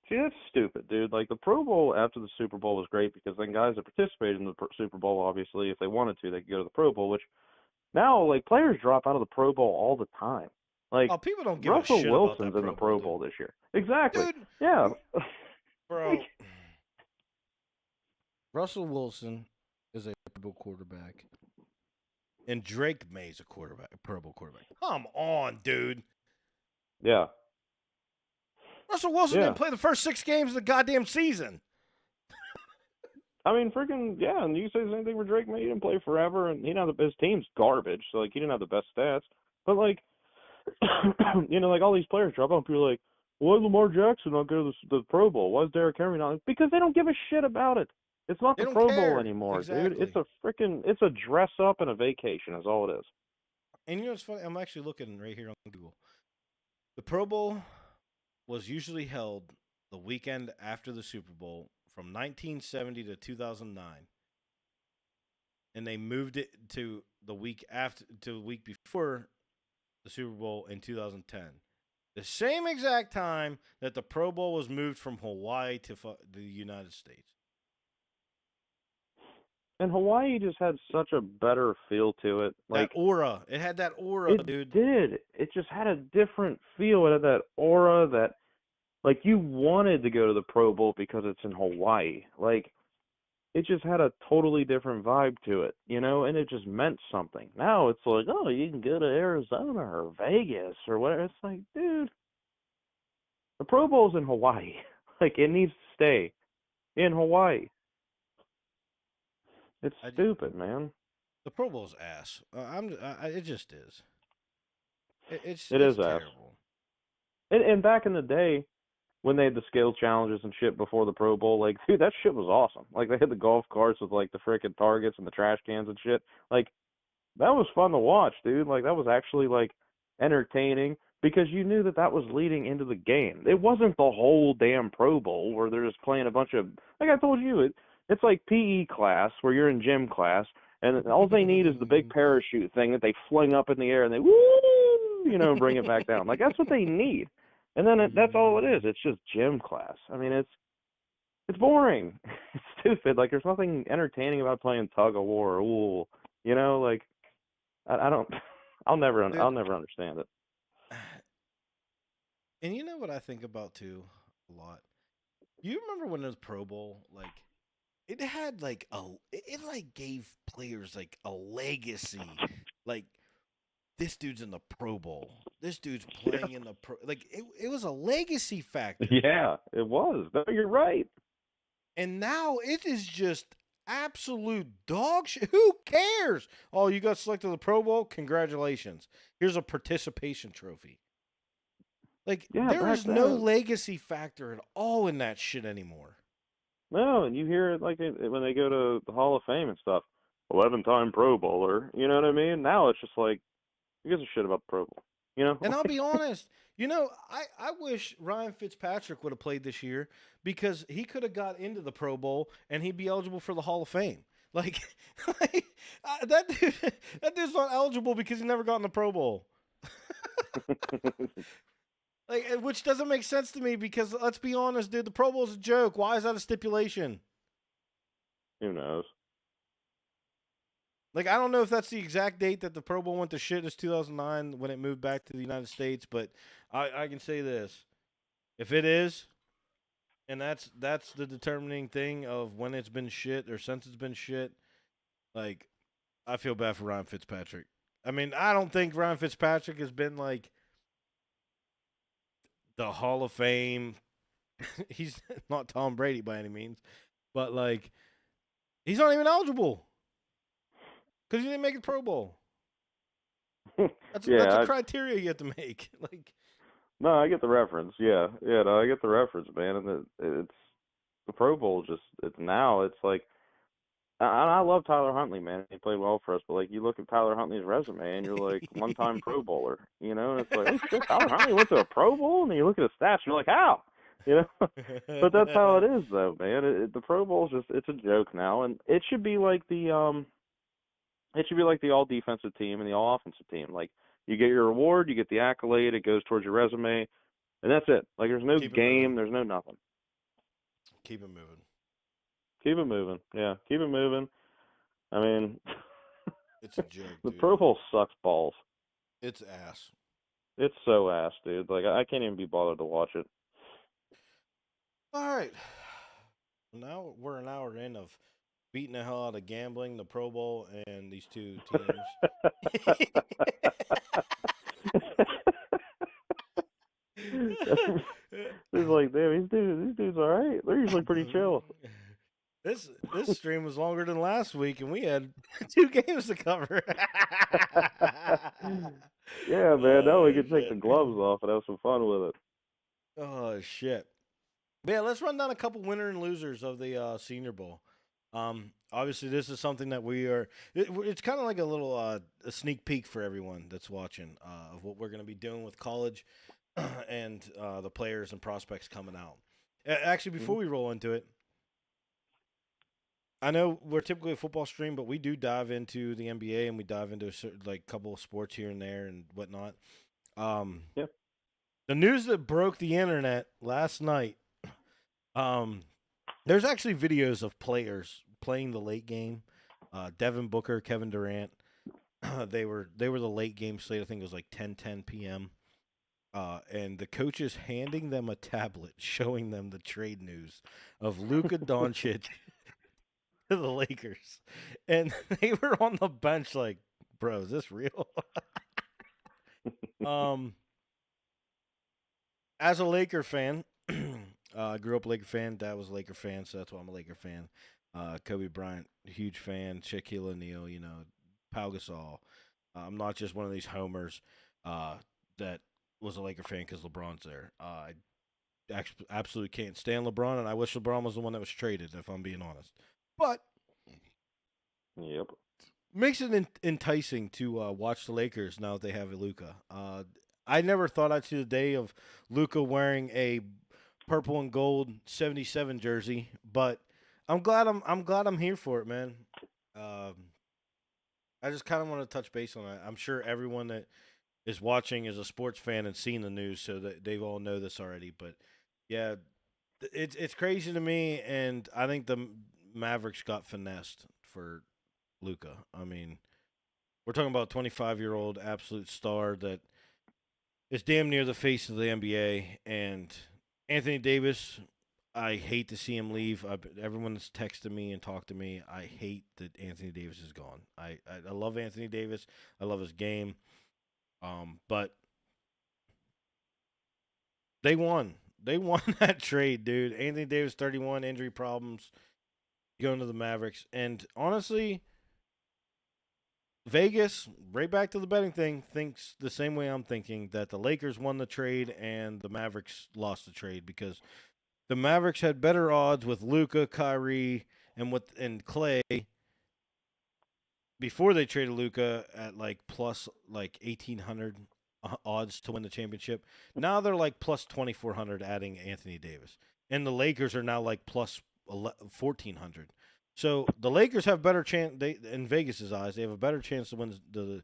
See, that's stupid, dude. Like the Pro Bowl after the Super Bowl was great because then guys that participated in the Super Bowl, obviously, if they wanted to, they could go to the Pro Bowl. Which now, like players drop out of the Pro Bowl all the time. Like people don't give Russell a shit Wilson's about that in the Pro Bowl this year. Exactly. Dude, yeah. Bro. Russell Wilson is a Pro Bowl quarterback. And Drake May's a Pro Bowl quarterback. Come on, dude. Yeah. Russell Wilson didn't play the first 6 games of the goddamn season. I mean, freaking, yeah, and you say the same thing for Drake May. He didn't play forever, and his team's garbage, so, like, he didn't have the best stats. But, like, like, all these players drop out, and people are like, why is Lamar Jackson not go to the Pro Bowl? Why is Derrick Henry not? Because they don't give a shit about it. It's not the Pro Bowl anymore, dude. It's a dress up and a vacation is all it is. And you know what's funny? I'm actually looking right here on Google. The Pro Bowl was usually held the weekend after the Super Bowl from 1970 to 2009. And they moved it to the week before the Super Bowl in 2010. The same exact time that the Pro Bowl was moved from Hawaii to the United States. And Hawaii just had such a better feel to it. Like that aura. It had that aura, dude. It did. It just had a different feel. It had that aura that, like, you wanted to go to the Pro Bowl because it's in Hawaii. Like, it just had a totally different vibe to it, and it just meant something. Now it's like, oh, you can go to Arizona or Vegas or whatever. It's like, dude, the Pro Bowl's in Hawaii. Like, it needs to stay in Hawaii. It's stupid, man. The Pro Bowl's ass. It just is. It's terrible. Ass. And back in the day, when they had the scale challenges and shit before the Pro Bowl, like, dude, that shit was awesome. Like, they had the golf carts with, like, the frickin' targets and the trash cans and shit. Like, that was fun to watch, dude. Like, that was actually, like, entertaining because you knew that was leading into the game. It wasn't the whole damn Pro Bowl where they're just playing a bunch of, like I told you, it's like PE class where you're in gym class, and all they need is the big parachute thing that they fling up in the air and they woo, bring it back down. Like that's what they need, and then that's all it is. It's just gym class. I mean, it's boring. It's stupid. Like there's nothing entertaining about playing tug of war or wool. Like I don't. Dude, I'll never understand it. and you know what I think about too a lot? You remember when it was Pro Bowl? Like it had like it like gave players like a legacy. Like this dude's in the Pro Bowl. This dude's playing in the pro. Like it was a legacy factor. Yeah, it was. No, you're right. And now it is just absolute dog shit. Who cares? Oh, you got selected to the Pro Bowl? Congratulations. Here's a participation trophy. Like Yeah, there back is no then. legacy factor at all in that shit anymore. No, and you hear it like when they go to the Hall of Fame and stuff. 11-time Pro Bowler. You know what I mean? Now it's just like, who gives a shit about the Pro Bowl? You know? And I'll be honest, I wish Ryan Fitzpatrick would have played this year because he could have got into the Pro Bowl and he'd be eligible for the Hall of Fame. Like, that dude's not eligible because he never got in the Pro Bowl. Like, which doesn't make sense to me because let's be honest, dude, the Pro Bowl's a joke. Why is that a stipulation? Who knows? Like, I don't know if that's the exact date that the Pro Bowl went to shit is 2009 when it moved back to the United States, but I can say this. If it is, and that's the determining thing of when it's been shit or since it's been shit, like, I feel bad for Ryan Fitzpatrick. I mean, I don't think Ryan Fitzpatrick has been, like, the Hall of Fame. He's not Tom Brady by any means, but, like, he's not even eligible. Because you didn't make the Pro Bowl. That's a criteria you have to make. Like, no, I get the reference. Yeah, no, I get the reference, man. And it's the Pro Bowl. It's now. It's like I love Tyler Huntley, man. He played well for us, but like you look at Tyler Huntley's resume, and you're like one-time Pro Bowler, and it's like, oh shit, Tyler Huntley went to a Pro Bowl, and then you look at his stats, and you're like, how, But that's how it is, though, man. The Pro Bowl's it's a joke now, and it should be like the all defensive team and the all offensive team. Like you get your reward, you get the accolade, it goes towards your resume, and that's it. Like there's no game, there's no nothing. Keep it moving. Keep it moving. Yeah, keep it moving. I mean, it's a joke. The dude. Pro Bowl sucks balls. It's ass. It's so ass, dude. Like I can't even be bothered to watch it. All right. Now we're an hour in of beating the hell out of gambling, the Pro Bowl, and these two teams. It's like, damn, these dudes all right. They're usually pretty chill. This stream was longer than last week, and we had 2 games to cover. Yeah, man. Now we can take the gloves off and have some fun with it. Oh shit! But yeah, let's run down a couple winner and losers of the Senior Bowl. Obviously, this is something that we are. It's kind of like a little a sneak peek for everyone that's watching of what we're going to be doing with college and the players and prospects coming out. Actually, before we roll into it, I know we're typically a football stream, but we do dive into the NBA and we dive into a certain, like couple of sports here and there and whatnot. Yep. The news that broke the internet last night. There's actually videos of players playing the late game. Devin Booker, Kevin Durant. They were the late game slate. I think it was like 10 p.m. And the coaches handing them a tablet showing them the trade news of Luka Doncic to the Lakers. And they were on the bench like, bro, is this real? As a Laker fan, I grew up a Laker fan. Dad was a Laker fan, so that's why I'm a Laker fan. Kobe Bryant, huge fan. Shaquille O'Neal, Pau Gasol. I'm not just one of these homers that was a Laker fan because LeBron's there. I absolutely can't stand LeBron, and I wish LeBron was the one that was traded, if I'm being honest. But yep, makes it enticing to watch the Lakers now that they have Luka. I never thought I'd see the day of Luka wearing a purple and gold 77 jersey, but I'm glad I'm here for it, man. Um, I just kind of want to touch base on that. I'm sure everyone that is watching is a sports fan and seen the news, so that they all know this already. But yeah, it's crazy to me, and I think the Mavericks got finessed for Luca. I mean, we're talking about a 25-year-old absolute star that is damn near the face of the NBA, and Anthony Davis. I hate to see him leave. Everyone that's texted me and talked to me, I hate that Anthony Davis is gone. I love Anthony Davis. I love his game. But they won. They won that trade, dude. Anthony Davis, 31, injury problems, going to the Mavericks. And honestly, Vegas, right back to the betting thing, thinks the same way I'm thinking, that the Lakers won the trade and the Mavericks lost the trade, because the Mavericks had better odds with Luca, Kyrie, and Clay before they traded Luca at like plus like 1,800 odds to win the championship. Now they're like plus 2,400 adding Anthony Davis, and the Lakers are now like plus 1,400. So the Lakers have better chance. They, in Vegas's eyes, they have a better chance to win the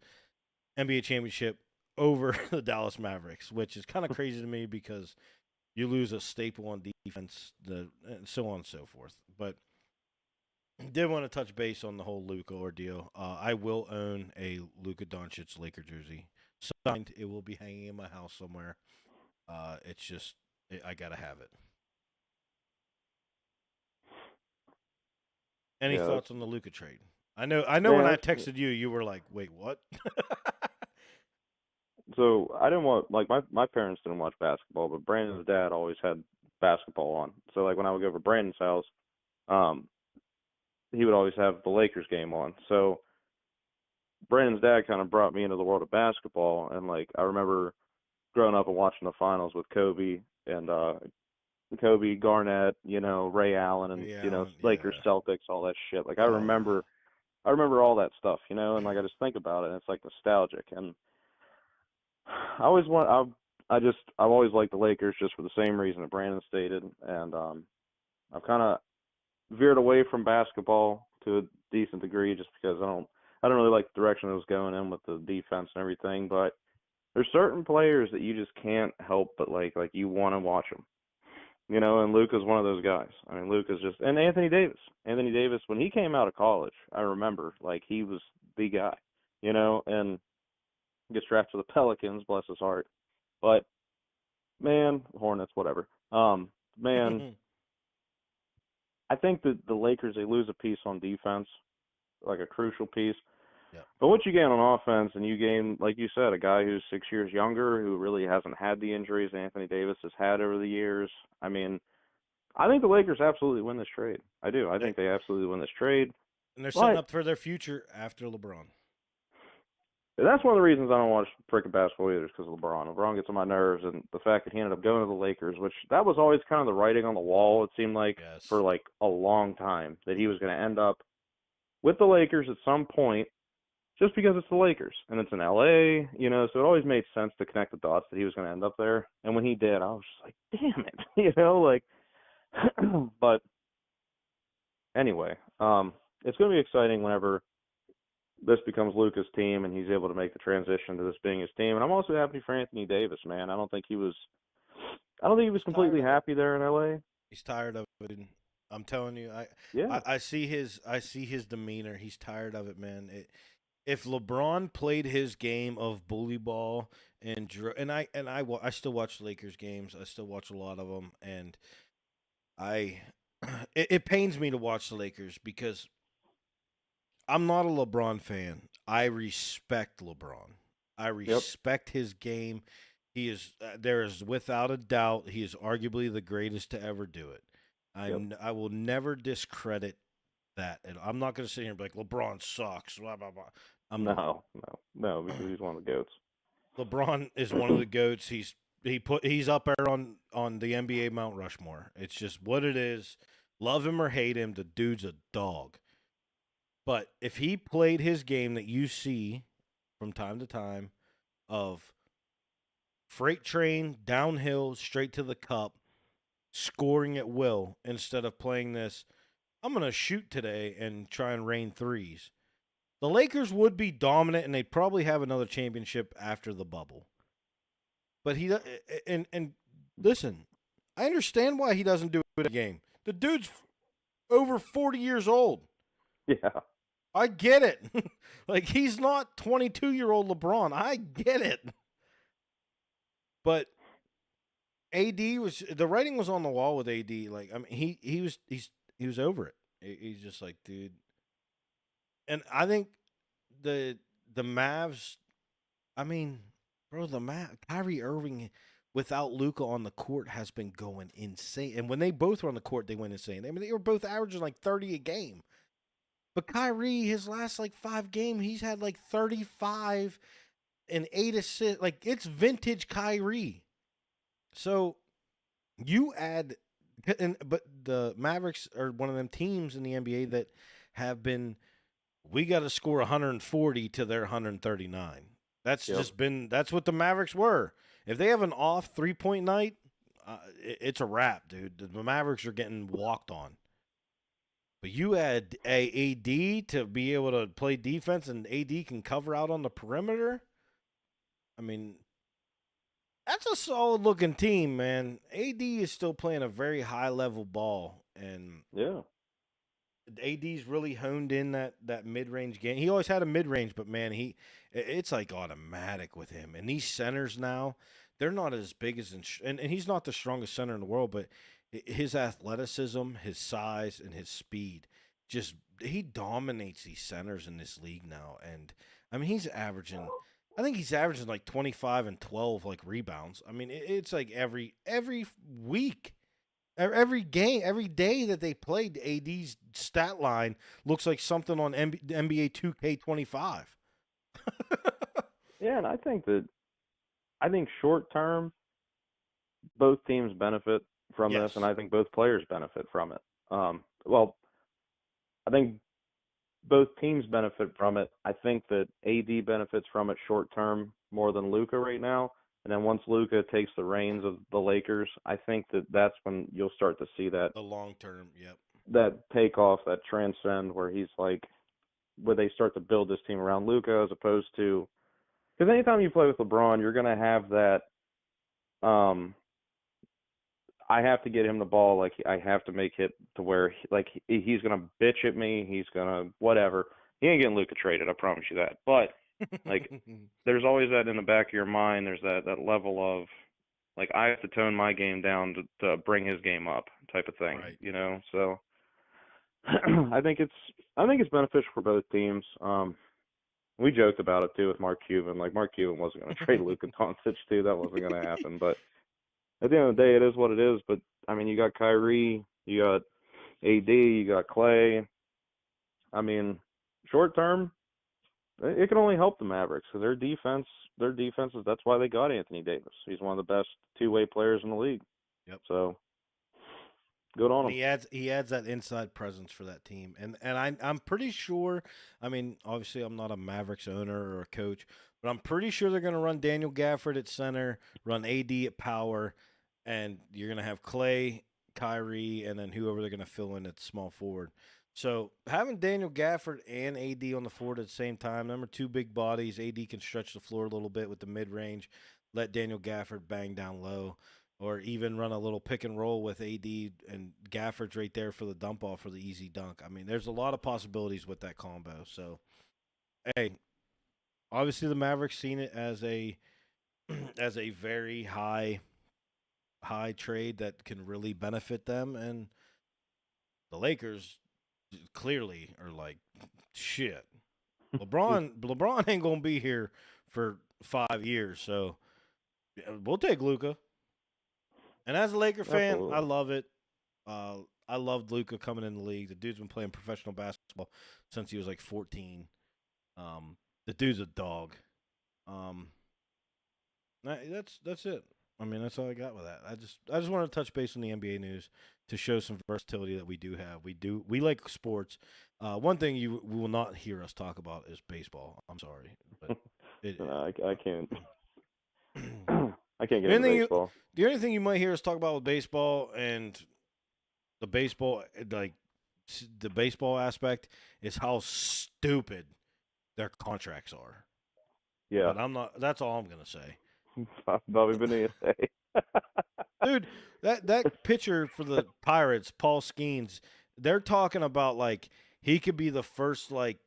NBA championship over the Dallas Mavericks, which is kind of crazy to me because you lose a staple on defense, and so on and so forth. But did want to touch base on the whole Luca ordeal. I will own a Luca Doncic Laker jersey signed. It will be hanging in my house somewhere. It's just I gotta have it. Any Yeah, thoughts that's on the Luca trade? I know. When man. I That's texted you, you were like, "Wait, what?" so I didn't want like my parents didn't watch basketball, but Brandon's dad always had basketball on. So like when I would go over to Brandon's house, um, he would always have the Lakers game on. So Brandon's dad kind of brought me into the world of basketball, and like I remember growing up and watching the finals with and Kobe, Garnett, Ray Allen, and Yeah, Allen, Lakers, yeah. Celtics, all that shit. Like Oh, I remember all that stuff, and like I just think about it, and it's like nostalgic. And I always want I've always liked the Lakers just for the same reason that Brandon stated, and I've kind of veered away from basketball to a decent degree just because I don't really like the direction it was going in with the defense and everything. But there's certain players that you just can't help but like you want to watch them. And Luka's one of those guys. I mean, Luka's just, and Anthony Davis. Anthony Davis, when he came out of college, I remember, like, he was the guy, and gets drafted to the Pelicans, bless his heart. But, man, Hornets, whatever. Man, I think that the Lakers, they lose a piece on defense, like a crucial piece. yep. But what you gain on offense, and you gain, like you said, a guy who's 6 years younger, who really hasn't had the injuries Anthony Davis has had over the years. I mean, I think the Lakers absolutely win this trade. I do. I They- think they absolutely win this trade. and they're setting But up for their future after LeBron. that's one of the reasons I don't watch freaking basketball either, is because of LeBron. LeBron gets on my nerves, and the fact that he ended up going to the Lakers, which that was always kind of the writing on the wall. It seemed like for Yes. like a long time that he was going to end up with the Lakers at some point, just because it's the Lakers and it's in LA, So it always made sense to connect the dots that he was going to end up there. And when he did, I was just like, damn it, like. But anyway, it's going to be exciting whenever this becomes Luka's team and he's able to make the transition to this being his team. And I'm also happy for Anthony Davis, man. I don't think he was He's tired completely of it. happy there in LA. He's tired of it. And I'm telling you, Yeah. I I see his demeanor. He's tired of it, man. If LeBron played his game of bully ball I still watch Lakers games. I still watch a lot of them, and I it pains me to watch the Lakers because I'm not a LeBron fan. I respect LeBron. I Yep. respect his game. He is there is without a doubt he is arguably the greatest to ever do it. Yep. I will never discredit that, and I'm not going to sit here and be like LeBron sucks. Blah blah blah. I'm not. No, because he's one of the goats. LeBron is one of the goats. He's up there on the NBA Mount Rushmore. It's just what it is. Love him or hate him, the dude's a dog. But if he played his game that you see from time to time of freight train downhill straight to the cup, scoring at will instead of playing this I'm going to shoot today and try and rain threes. The Lakers would be dominant, and they'd probably have another championship after the bubble. But and listen, I understand why he doesn't do it in a game. The dude's over 40 years old. Yeah. I get it. Like, he's not 22-year-old LeBron. I get it. But AD was, the writing was on the wall with AD. Like, I mean, he was over it. He's just like, dude. And I think the Mavs, I mean, bro, Kyrie Irving without Luca on the court has been going insane. And when they both were on the court, they went insane. I mean, they were both averaging like 30 a game. But Kyrie, his last like 5 games, he's had like 35 and 8 assists. Like, it's vintage Kyrie. So you add, but the Mavericks are one of them teams in the NBA that have been, we got to score 140 to their 139. That's just been, that's what the Mavericks were. If they have an off 3-point night, it's a wrap, dude. The Mavericks are getting walked on. But you add a AD to be able to play defense, and AD can cover out on the perimeter. I mean, that's a solid looking team, man. AD is still playing a very high level ball, and Yeah. AD's really honed in that mid range game. He always had a mid range, but man, it's like automatic with him. And these centers now, they're not as big as and he's not the strongest center in the world, but his athleticism, his size, and his speed, just he dominates these centers in this league now. And I mean, I think he's averaging like 25 and 12 like rebounds. I mean, it's like every week. Every game, every day that they played, AD's stat line looks like something on NBA 2K25. Yeah, and I think short term, both teams benefit from Yes. this, and I think both players benefit from it. Well, I think both teams benefit from it. I think that AD benefits from it short term more than Luka right now. And then once Luka takes the reins of the Lakers, I think that that's when you'll start to see that The long term, yep. that takeoff, that transcend, where he's like, where they start to build this team around Luka as opposed to, because anytime you play with LeBron, you're gonna have that. I have to get him the ball. Like, I have to make it to where he's gonna bitch at me. He's gonna whatever. He ain't getting Luka traded. I promise you that. But like, there's always that in the back of your mind. There's that level of, like, I have to tone my game down to bring his game up, type of thing. Right. You know. So I think it's beneficial for both teams. We joked about it too with Mark Cuban. Like, Mark Cuban wasn't going to trade Luka Doncic too. That wasn't going to happen. But at the end of the day, it is what it is. But I mean, you got Kyrie, you got AD, you got Clay. I mean, short term, it can only help the Mavericks because their defenses. That's why they got Anthony Davis. He's one of the best two-way players in the league. Yep. So good on him. He adds that inside presence for that team, and I'm pretty sure. I mean, obviously, I'm not a Mavericks owner or a coach, but I'm pretty sure they're going to run Daniel Gafford at center, run AD at power, and you're going to have Clay, Kyrie, and then whoever they're going to fill in at small forward. So having Daniel Gafford and AD on the floor at the same time, number 2 big bodies, AD can stretch the floor a little bit with the mid range, let Daniel Gafford bang down low, or even run a little pick and roll with AD and Gafford's right there for the dump off for the easy dunk. I mean, there's a lot of possibilities with that combo. So, hey, obviously the Mavericks seen it as a as a very high trade that can really benefit them, and the Lakers clearly are like, shit. LeBron ain't gonna be here for 5 years, so we'll take Luka. And as a Laker fan, Absolutely. I love it. I loved Luka coming in the league. The dude's been playing professional basketball since he was like 14. The dude's a dog. That's it. I mean, that's all I got with that. I just want to touch base on the NBA news to show some versatility that we do have. We like sports. One thing you will not hear us talk about is baseball. I'm sorry, but No, I can't. I can't get into baseball. The only thing you might hear us talk about with baseball and the baseball, like, the baseball aspect is how stupid their contracts are. Yeah. But I'm not. That's all I'm gonna say, Bobby Bonilla. dude. That pitcher for the Pirates, Paul Skeens, they're talking about like he could be the first like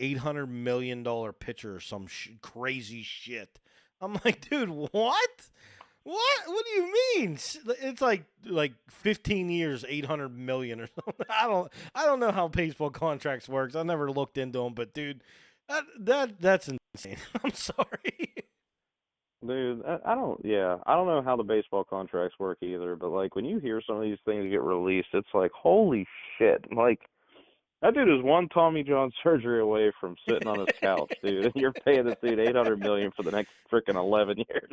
$800 million pitcher or some crazy shit. I'm like, dude, what? What do you mean? It's like 15 years, 800 million or something. I don't know how baseball contracts works. I never looked into them, but dude, that's insane. I'm sorry. Dude, I don't know how the baseball contracts work either, but like when you hear some of these things get released, it's like, holy shit. Like, that dude is one Tommy John surgery away from sitting on his couch, dude, and you're paying this dude 800 million for the next freaking 11 years.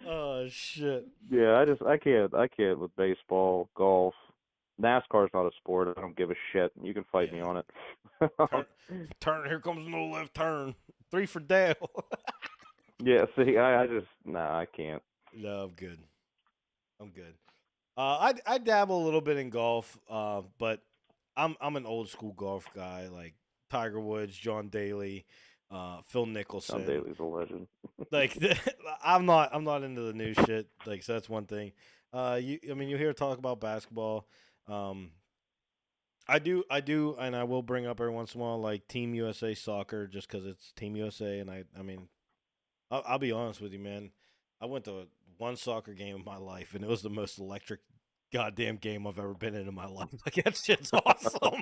Oh shit. Yeah, I can't with baseball, golf. NASCAR's not a sport. I don't give a shit. You can fight me Yeah. on it. Turn. Here comes no left turn. 3 for Dale. Yeah, see, I just nah, I can't. No, I'm good. I'm good. I dabble a little bit in golf, but I'm an old school golf guy, like Tiger Woods, John Daly, Phil John Nicholson. Daly's a legend. Like I'm not into the new shit. Like so that's one thing. I mean you hear talk about basketball. Um, I do, and I will bring up every once in a while like Team USA soccer just because it's Team USA, and I mean I'll be honest with you, man. I went to one soccer game in my life, and it was the most electric goddamn game I've ever been in my life. Like that shit's awesome.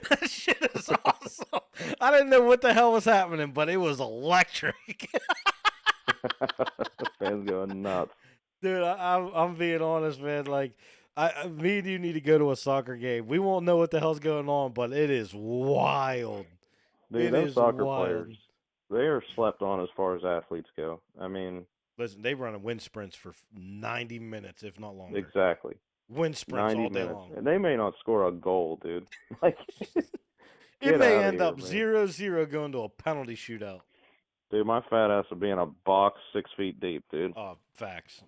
That shit is awesome. I didn't know what the hell was happening, but it was electric. Fans going nuts. Dude, I'm being honest, man. Like, me and you need to go to a soccer game. We won't know what the hell's going on, but it is wild. Dude, It them is soccer wild. players, they are slept on as far as athletes go. I mean, Listen, they run wind sprints for 90 minutes, if not longer. exactly. Wind sprints 90 all day minutes. long. And they may not score a goal, dude. Like, It get may out of end here, up man. 0-0 going to a penalty shootout. Dude, my fat ass would be in a box 6 feet deep, dude. Oh, facts.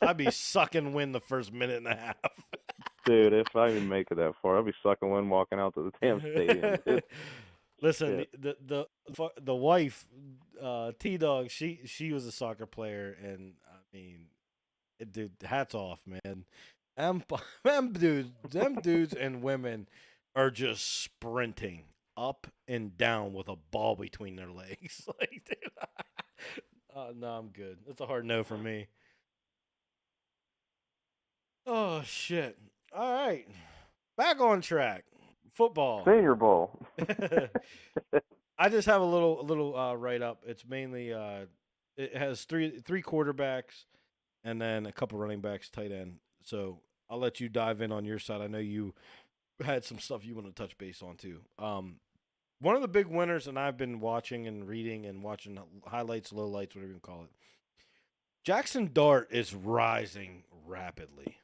I'd be sucking wind the first minute and a half. Dude, if I even make it that far, I'll be sucking wind walking out to the damn stadium, dude. Listen, Shit. the wife, T Dog, she was a soccer player, and I mean, dude, hats off, man. Them, them dudes and women are just sprinting up and down with a ball between their legs. Like, dude, no, I'm good. It's a hard no for me. Oh shit! All right, back on track. Football. Senior Bowl. I just have a little write up. It's mainly it has three quarterbacks and then a couple running backs, tight end. So I'll let you dive in on your side. I know you had some stuff you want to touch base on too. One of the big winners, and I've been watching and reading and watching highlights, lowlights, whatever you call it. Jackson Dart is rising rapidly.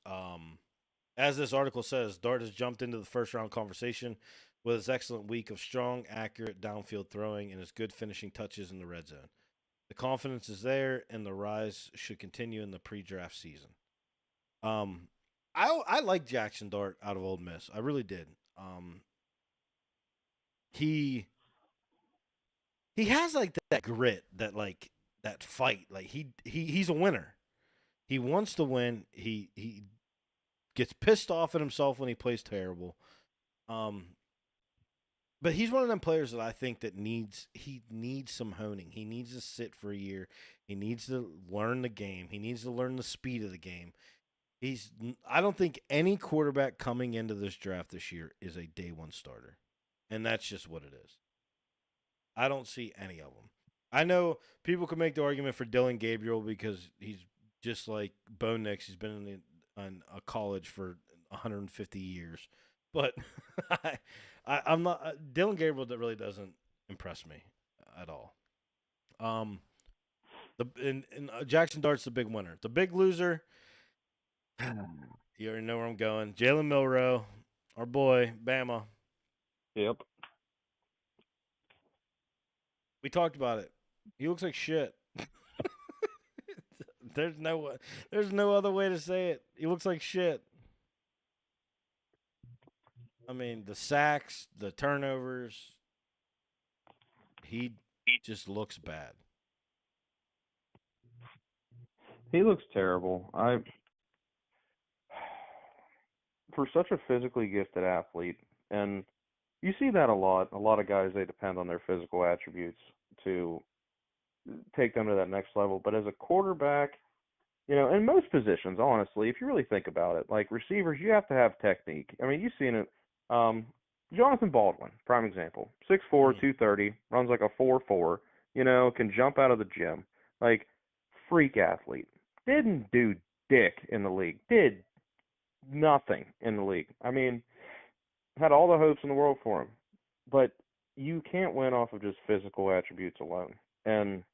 Um, as this article says, Dart has jumped into the first round conversation with his excellent week of strong, accurate downfield throwing and his good finishing touches in the red zone. The confidence is there, and the rise should continue in the pre-draft season. Um, I like Jackson Dart out of Ole Miss. I really did. He he has like that grit, that fight. Like he's a winner. He wants to win. He gets pissed off at himself when he plays terrible. Um, but he's one of them players that I think that needs some honing. He needs to sit for a year. He needs to learn the game. He needs to learn the speed of the game. I don't think any quarterback coming into this draft this year is a day one starter. And that's just what it is. I don't see any of them. I know people can make the argument for Dylan Gabriel because he's just like Bo Nix. He's been in a college for 150 years. But I'm not Dylan Gabriel. That really doesn't impress me at all. Jackson Dart's the big winner. The big loser. You already know where I'm going. Jalen Milroe, our boy, Bama. Yep. We talked about it. He looks like shit. there's no other way to say it. He looks like shit. I mean, the sacks, the turnovers, he just looks bad. He looks terrible. I For such a physically gifted athlete, and you see that a lot. A lot of guys, they depend on their physical attributes to take them to that next level. But as a quarterback, in most positions, honestly, if you really think about it, like receivers, you have to have technique. I mean, you've seen it. Um, Jonathan Baldwin, prime example, 6'4", Mm. 230, runs like a 4.4. Can jump out of the gym, like freak athlete. Didn't do dick in the league. Did nothing in the league. I mean, had all the hopes in the world for him, but you can't win off of just physical attributes alone. And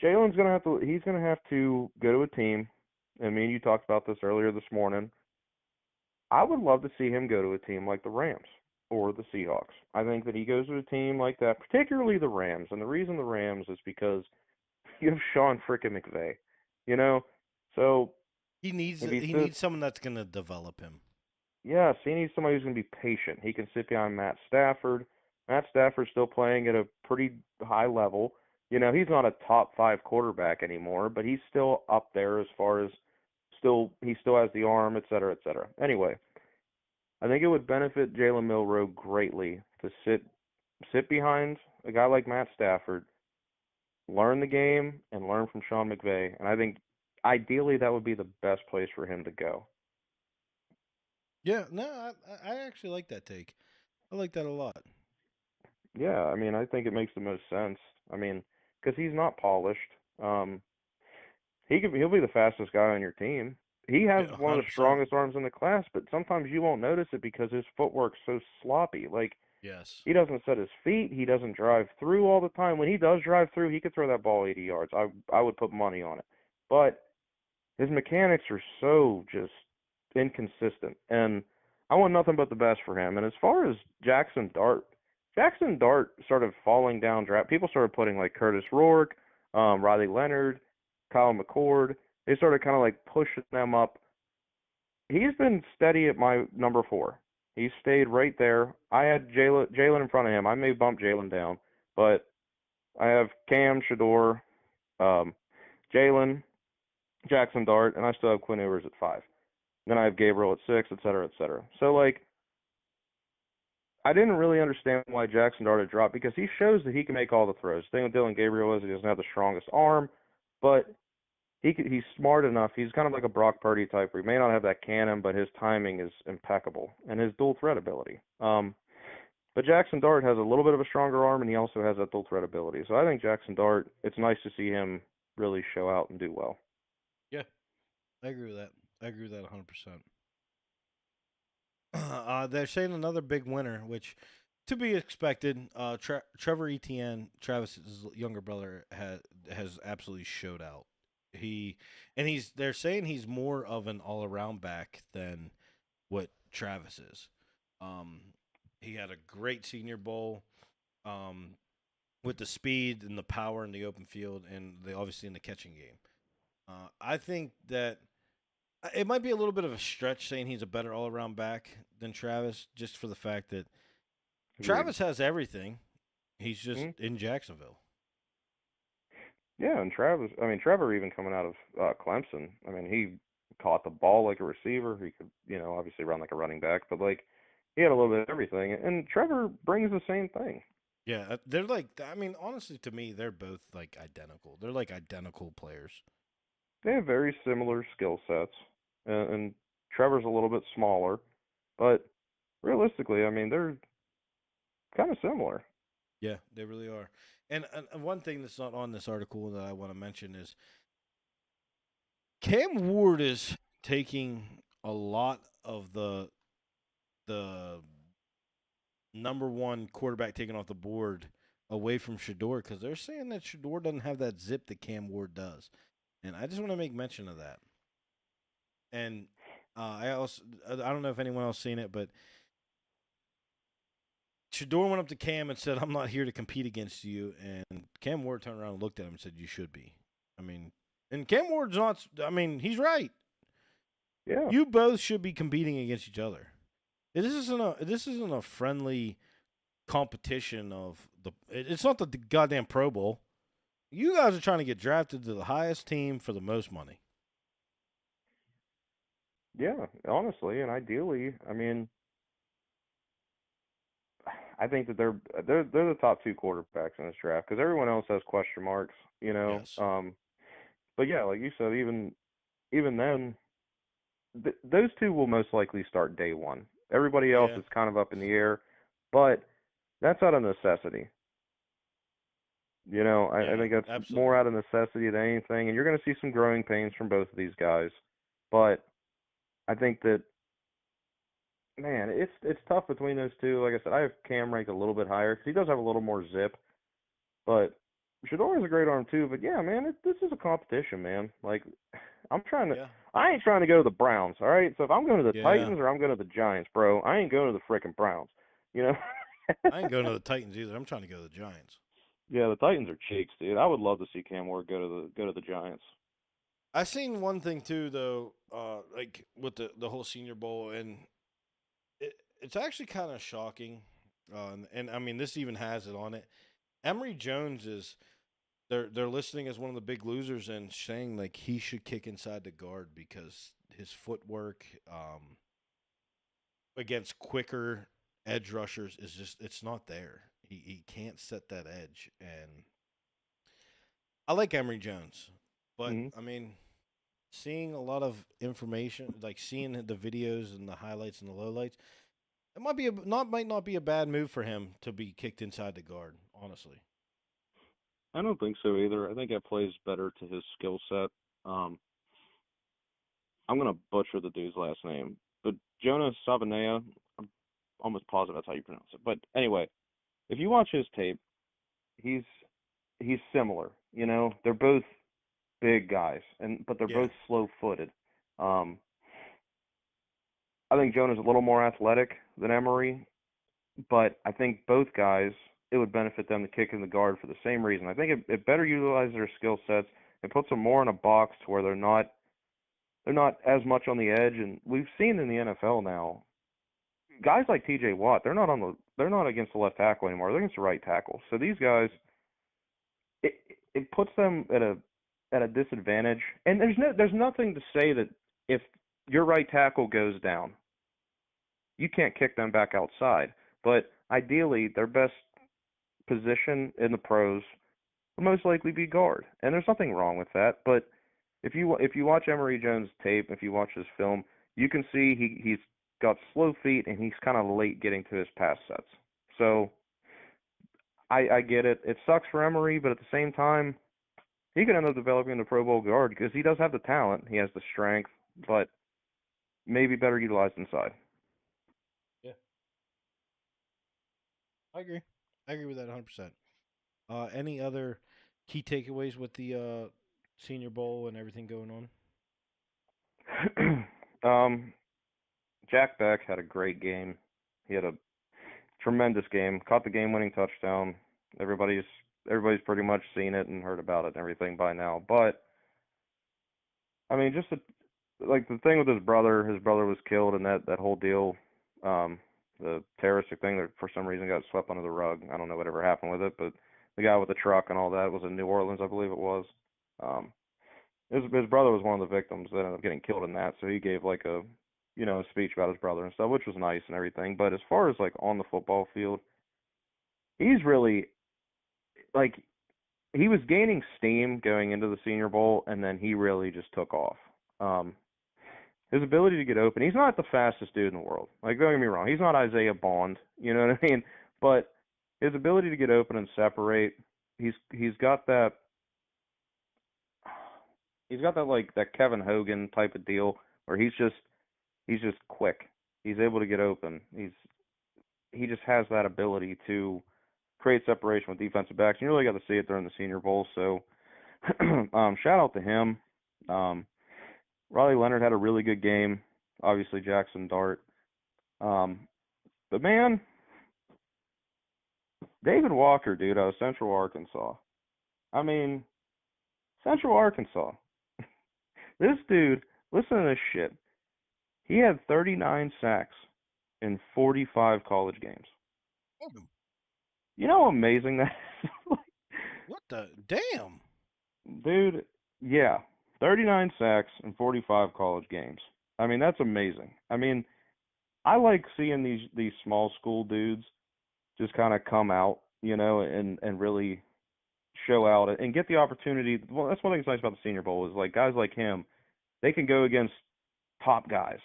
Jalen's gonna have to. He's gonna have to go to a team. And me and you talked about this earlier this morning. I would love to see him go to a team like the Rams or the Seahawks. I think that he goes to a team like that, particularly the Rams. And the reason the Rams is because you have Sean frickin' McVay. You know, so if he He sits, needs someone that's gonna develop him. yes, he needs somebody who's gonna be patient. He can sit behind Matt Stafford. Matt Stafford's still playing at a pretty high level. He's not a top five quarterback anymore, but he's still up there as far as he still has the arm, et cetera, et cetera. Anyway, I think it would benefit Jalen Milroe greatly to sit behind a guy like Matt Stafford, learn the game, and learn from Sean McVay. And I think ideally that would be the best place for him to go. Yeah, no, I actually like that take. I like that a lot. Yeah, I mean, I think it makes the most sense. I mean, because he's not polished. Um, he'll be the fastest guy on your team. He has Yeah, one of the 100%. strongest arms in the class, but sometimes you won't notice it because his footwork's so sloppy. Like Yes. he doesn't set his feet, he doesn't drive through all the time. When he does drive through, he could throw that ball 80 yards. I would put money on it. But his mechanics are so just inconsistent, and I want nothing but the best for him. And as far as Jackson Dart started falling down draft. People started putting like Curtis Rourke, Riley Leonard, Kyle McCord. They started kind of like pushing them up. He's been steady at my number 4. He stayed right there. I had Jalen in front of him. I may bump Jalen down, but I have Cam, Shador, um, Jalen, Jackson Dart, and I still have Quinn Ewers at 5. Then I have Gabriel at 6, et cetera, et cetera. So like I didn't really understand why Jackson Dart had dropped because he shows that he can make all the throws. The thing with Dylan Gabriel is he doesn't have the strongest arm, but he's smart enough. He's kind of like a Brock Purdy type where he may not have that cannon, but his timing is impeccable and his dual threat ability. But Jackson Dart has a little bit of a stronger arm and he also has that dual threat ability. So I think Jackson Dart, it's nice to see him really show out and do well. Yeah, I agree with that. I agree with that 100%. They're saying another big winner, which to be expected. Trevor Etienne, Travis's younger brother, has absolutely showed out. They're saying he's more of an all around back than what Travis is. Um, he had a great Senior Bowl. Um, with the speed and the power in the open field, and obviously in the catching game. I think that it might be a little bit of a stretch saying he's a better all around back than Travis, just for the fact that Agreed. Travis has everything. He's just Hmm. in Jacksonville. Yeah, and Trevor even coming out of Clemson. I mean, he caught the ball like a receiver. He could, obviously run like a running back, but like he had a little bit of everything. And Trevor brings the same thing. Yeah, they're like. I mean, honestly, to me, they're both like identical. They're like identical players. They have very similar skill sets, and Trevor's a little bit smaller, but realistically, I mean, they're kind of similar. Yeah, they really are. And one thing that's not on this article that I want to mention is Cam Ward is taking a lot of the number one quarterback taken off the board away from Shador because they're saying that Shador doesn't have that zip that Cam Ward does, and I just want to make mention of that. And I don't know if anyone else seen it, but Shador went up to Cam and said, "I'm not here to compete against you," and Cam Ward turned around and looked at him and said, "You should be." I mean, and Cam Ward's not. I mean, he's right. Yeah. You both should be competing against each other. This isn't a friendly competition of the. It's not the goddamn Pro Bowl. You guys are trying to get drafted to the highest team for the most money. Yeah, honestly, and ideally, I mean, I think that they're the top two quarterbacks in this draft because everyone else has question marks, you know. Yes. But yeah, like you said, even then, those two will most likely start day one. Everybody else Yeah. is kind of up in the air, but that's out of necessity. You know, I Yeah. think that's more Absolutely. out of necessity than anything, and you're going to see some growing pains from both of these guys. But I think that, man, it's tough between those two. Like I said, I have Cam ranked a little bit higher because he does have a little more zip, but Shador is a great arm too. But yeah, man, this is a competition, man. Like I'm trying to, Yeah. I ain't trying to go to the Browns, all right? So if I'm going to the Yeah. Titans or I'm going to the Giants, bro, I ain't going to the frickin' Browns. You know? I ain't going to the Titans either. I'm trying to go to the Giants. Yeah, the Titans are cheeks, dude. I would love to see Cam Ward go to the Giants. I seen one thing too, though, like with the whole Senior Bowl, and it's actually kind of shocking. And I mean, this even has it on it. Emory Jones is they're listing as one of the big losers and saying like he should kick inside the guard because his footwork against quicker edge rushers is just it's not there. He can't set that edge, and I like Emory Jones, but Hmm. I mean, seeing a lot of information, like seeing the videos and the highlights and the lowlights, it might not be a bad move for him to be kicked inside the guard. Honestly, I don't think so either. I think it plays better to his skill set. Um, I'm gonna butcher the dude's last name, but Jonas Savanea. I'm almost positive that's how you pronounce it. But anyway, if you watch his tape, he's he's similar. You know, they're both big guys, and but they're yeah, both slow-footed. Um, I think Jonah's a little more athletic than Emery, but I think both guys it would benefit them to kick in the guard for the same reason. I think it better utilizes their skill sets. It puts them more in a box to where they're not as much on the edge. And we've seen in the NFL now, guys like T.J. Watt, they're not against the left tackle anymore. They're against the right tackle. So these guys, it it puts them at a disadvantage. And there's nothing to say that if your right tackle goes down, you can't kick them back outside. But ideally, their best position in the pros would most likely be guard, and there's nothing wrong with that. But if you watch Emory Jones tape, if you watch his film, you can see he's got slow feet and he's kind of late getting to his pass sets. So I get it. It sucks for Emory, but at the same time, he could end up developing the Pro Bowl guard because he does have the talent, he has the strength, but maybe better utilized inside. yeah, I agree. I agree with that 100%. Any other key takeaways with the Senior Bowl and everything going on? um, Jack Beck had a great game. He had a tremendous game. Caught the game-winning touchdown. Everybody's everybody's pretty much seen it and heard about it and everything by now. But I mean, like the thing with his brother was killed, and that whole deal, the terroristic thing that for some reason got swept under the rug. I don't know whatever happened with it, but the guy with the truck and all that was in New Orleans, I believe it was. Um, his brother was one of the victims that ended up getting killed in that, so he gave like a speech about his brother and stuff, which was nice and everything. But as far as like on the football field, he's really like he was gaining steam going into the Senior Bowl, and then he really just took off. Um, his ability to get open. He's not the fastest dude in the world. Like, don't get me wrong, he's not Isaiah Bond. You know what I mean? But his ability to get open and separate, he's got that. He's got that like that Kevin Hogan type of deal where he's just quick. He's able to get open. He just has that ability to create separation with defensive backs. You really got to see it during the Senior Bowl. So shout out to him. Um, Riley Leonard had a really good game. Obviously Jackson Dart. Um, but man, David Walker, dude, out of Central Arkansas. I mean, Central Arkansas. This dude, listen to this shit. He had 39 sacks in 45 college games. Damn. You know how amazing that is? What the damn? Dude, yeah. 39 sacks in 45 college games. I mean, that's amazing. I mean, I like seeing these small school dudes just kind of come out, and really show out and get the opportunity. Well, that's one thing that's nice about the Senior Bowl is like guys like him, they can go against top guys,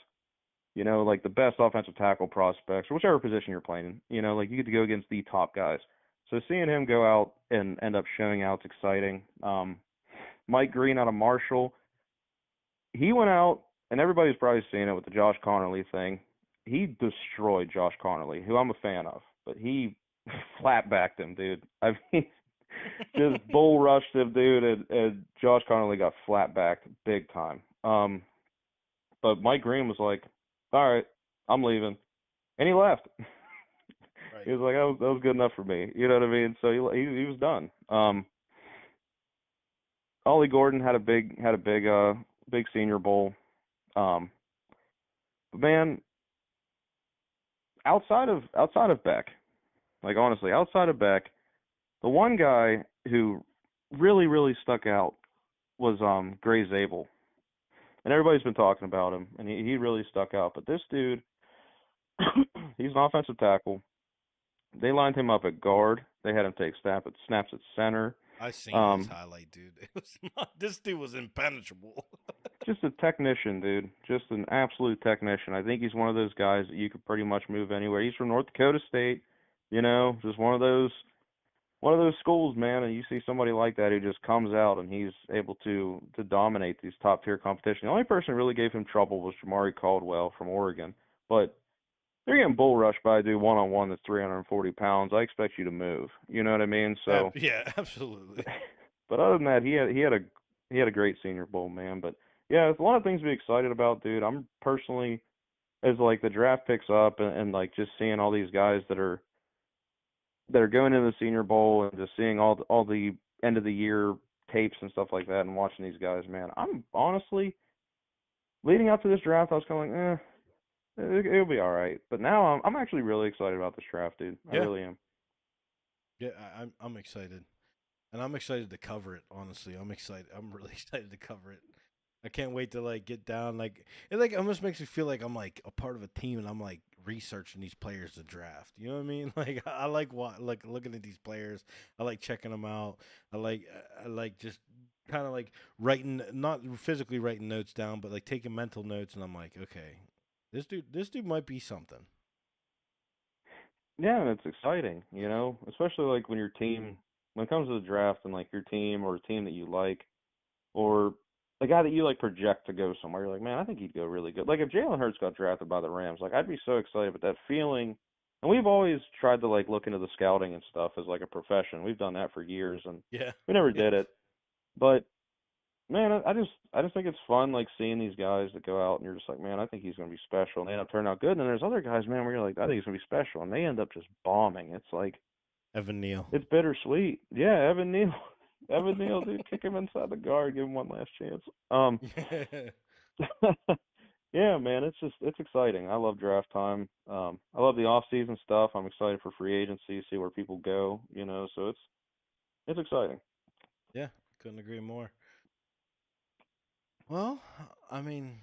like the best offensive tackle prospects or whichever position you're playing. Like you get to go against the top guys. So seeing him go out and end up showing out is exciting. Mike Green out of Marshall, he went out and everybody's probably seen it with the Josh Conerly thing. He destroyed Josh Conerly, who I'm a fan of, but he flat backed him, dude. I mean, just bull rushed him, dude, and Josh Conerly got flat backed big time. But Mike Green was like, "All right, I'm leaving," and he left. Right. He was like, that was good enough for me." You know what I mean? So he was done. Ollie Gordon had a big Senior Bowl. But man, outside of Beck, like honestly, outside of Beck, the one guy who really stuck out was Gray Zabel. And everybody's been talking about him, and he really stuck out. But this dude, he's an offensive tackle. They lined him up at guard. They had him take snaps at center. I seen his highlight, dude. It was not. This dude was impenetrable. Just a technician, dude. Just an absolute technician. I think he's one of those guys that you could pretty much move anywhere. He's from North Dakota State, just one of those schools, man. And you see somebody like that who just comes out and he's able to dominate these top tier competition. The only person who really gave him trouble was Jamari Caldwell from Oregon, but they're getting bull rushed by a dude one on one that's 340 pounds. I expect you to move. You know what I mean? So yeah, absolutely. But other than that, he had a great Senior Bowl, man. But yeah, there's a lot of things to be excited about, dude. I'm personally, as like the draft picks up and like just seeing all these guys that are going into the Senior Bowl and just seeing all the end of the year tapes and stuff like that and watching these guys, man. I'm honestly leading up to this draft, I was kind of like, it'll be all right. But now I'm actually really excited about this draft, dude. I really am. Yeah, I'm excited, and I'm excited to cover it. Honestly, I'm excited. I'm really excited to cover it. I can't wait to like get down. Like it like almost makes me feel like I'm like a part of a team, and I'm like researching these players to draft. You know what I mean? Like I like looking at these players. I like checking them out. I like just kind of like writing, not physically writing notes down, but like taking mental notes, and I'm like, okay, this dude might be something. Yeah, and it's exciting, especially like when it comes to the draft and like your team or a team that you like, or a guy that you like project to go somewhere, you're like, man, I think he'd go really good. Like if Jalen Hurts got drafted by the Rams, like I'd be so excited, but that feeling, and we've always tried to like look into the scouting and stuff as like a profession. We've done that for years, and Yeah, we never yeah, did it. But man, I just think it's fun like seeing these guys that go out and you're just like, man, I think he's gonna be special, and they end up turning out good. And then there's other guys, man, where you're like, I think he's gonna be special, and they end up just bombing. It's like Evan Neal. it's bittersweet. Yeah, Evan Neal, Evan Neal, dude, kick him inside the guard, give him one last chance. Yeah, man, it's exciting. I love draft time. I love the off season stuff. I'm excited for free agency, see where people go. So it's exciting. Yeah, couldn't agree more. Well, I mean,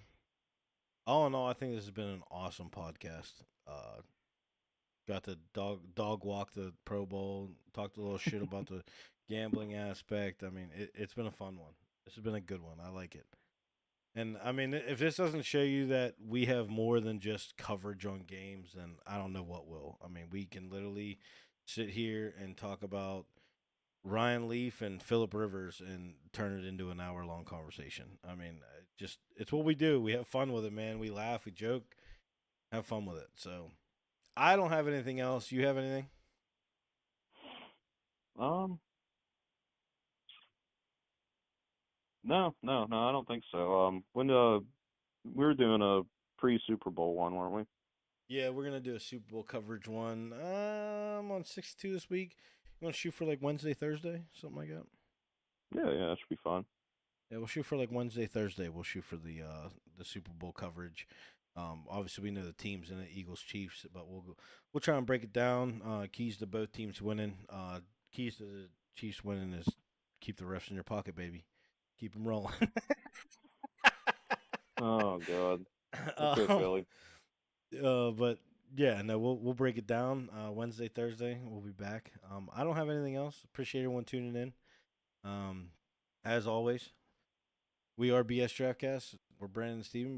all in all, I think this has been an awesome podcast. Got to dog walk the Pro Bowl, talked a little shit about the gambling aspect. I mean, it's been a fun one. This has been a good one. I like it. And I mean, if this doesn't show you that we have more than just coverage on games, then I don't know what will. I mean, we can literally sit here and talk about Ryan Leaf and Philip Rivers and turn it into an hour long conversation. I mean, just it's what we do. We have fun with it, man. We laugh, we joke, have fun with it. So I don't have anything else. You have anything? Um, no, I don't think so. When we were doing a pre Super Bowl one, weren't we? Yeah, we're gonna do a Super Bowl coverage one. I'm on 62 this week. You want to shoot for like Wednesday, Thursday, something like that? Yeah, that should be fun. Yeah, we'll shoot for like Wednesday, Thursday. We'll shoot for the Super Bowl coverage. Obviously we know the teams in it, Eagles, Chiefs, but we'll try and break it down. Keys to both teams winning. Keys to the Chiefs winning is keep the refs in your pocket, baby. Keep them rolling. Oh God. Let's go um, Philly. but yeah, no, we'll break it down. Wednesday, Thursday, we'll be back. I don't have anything else. Appreciate everyone tuning in. As always, we are BS Draftcast. We're Brandon and Steven.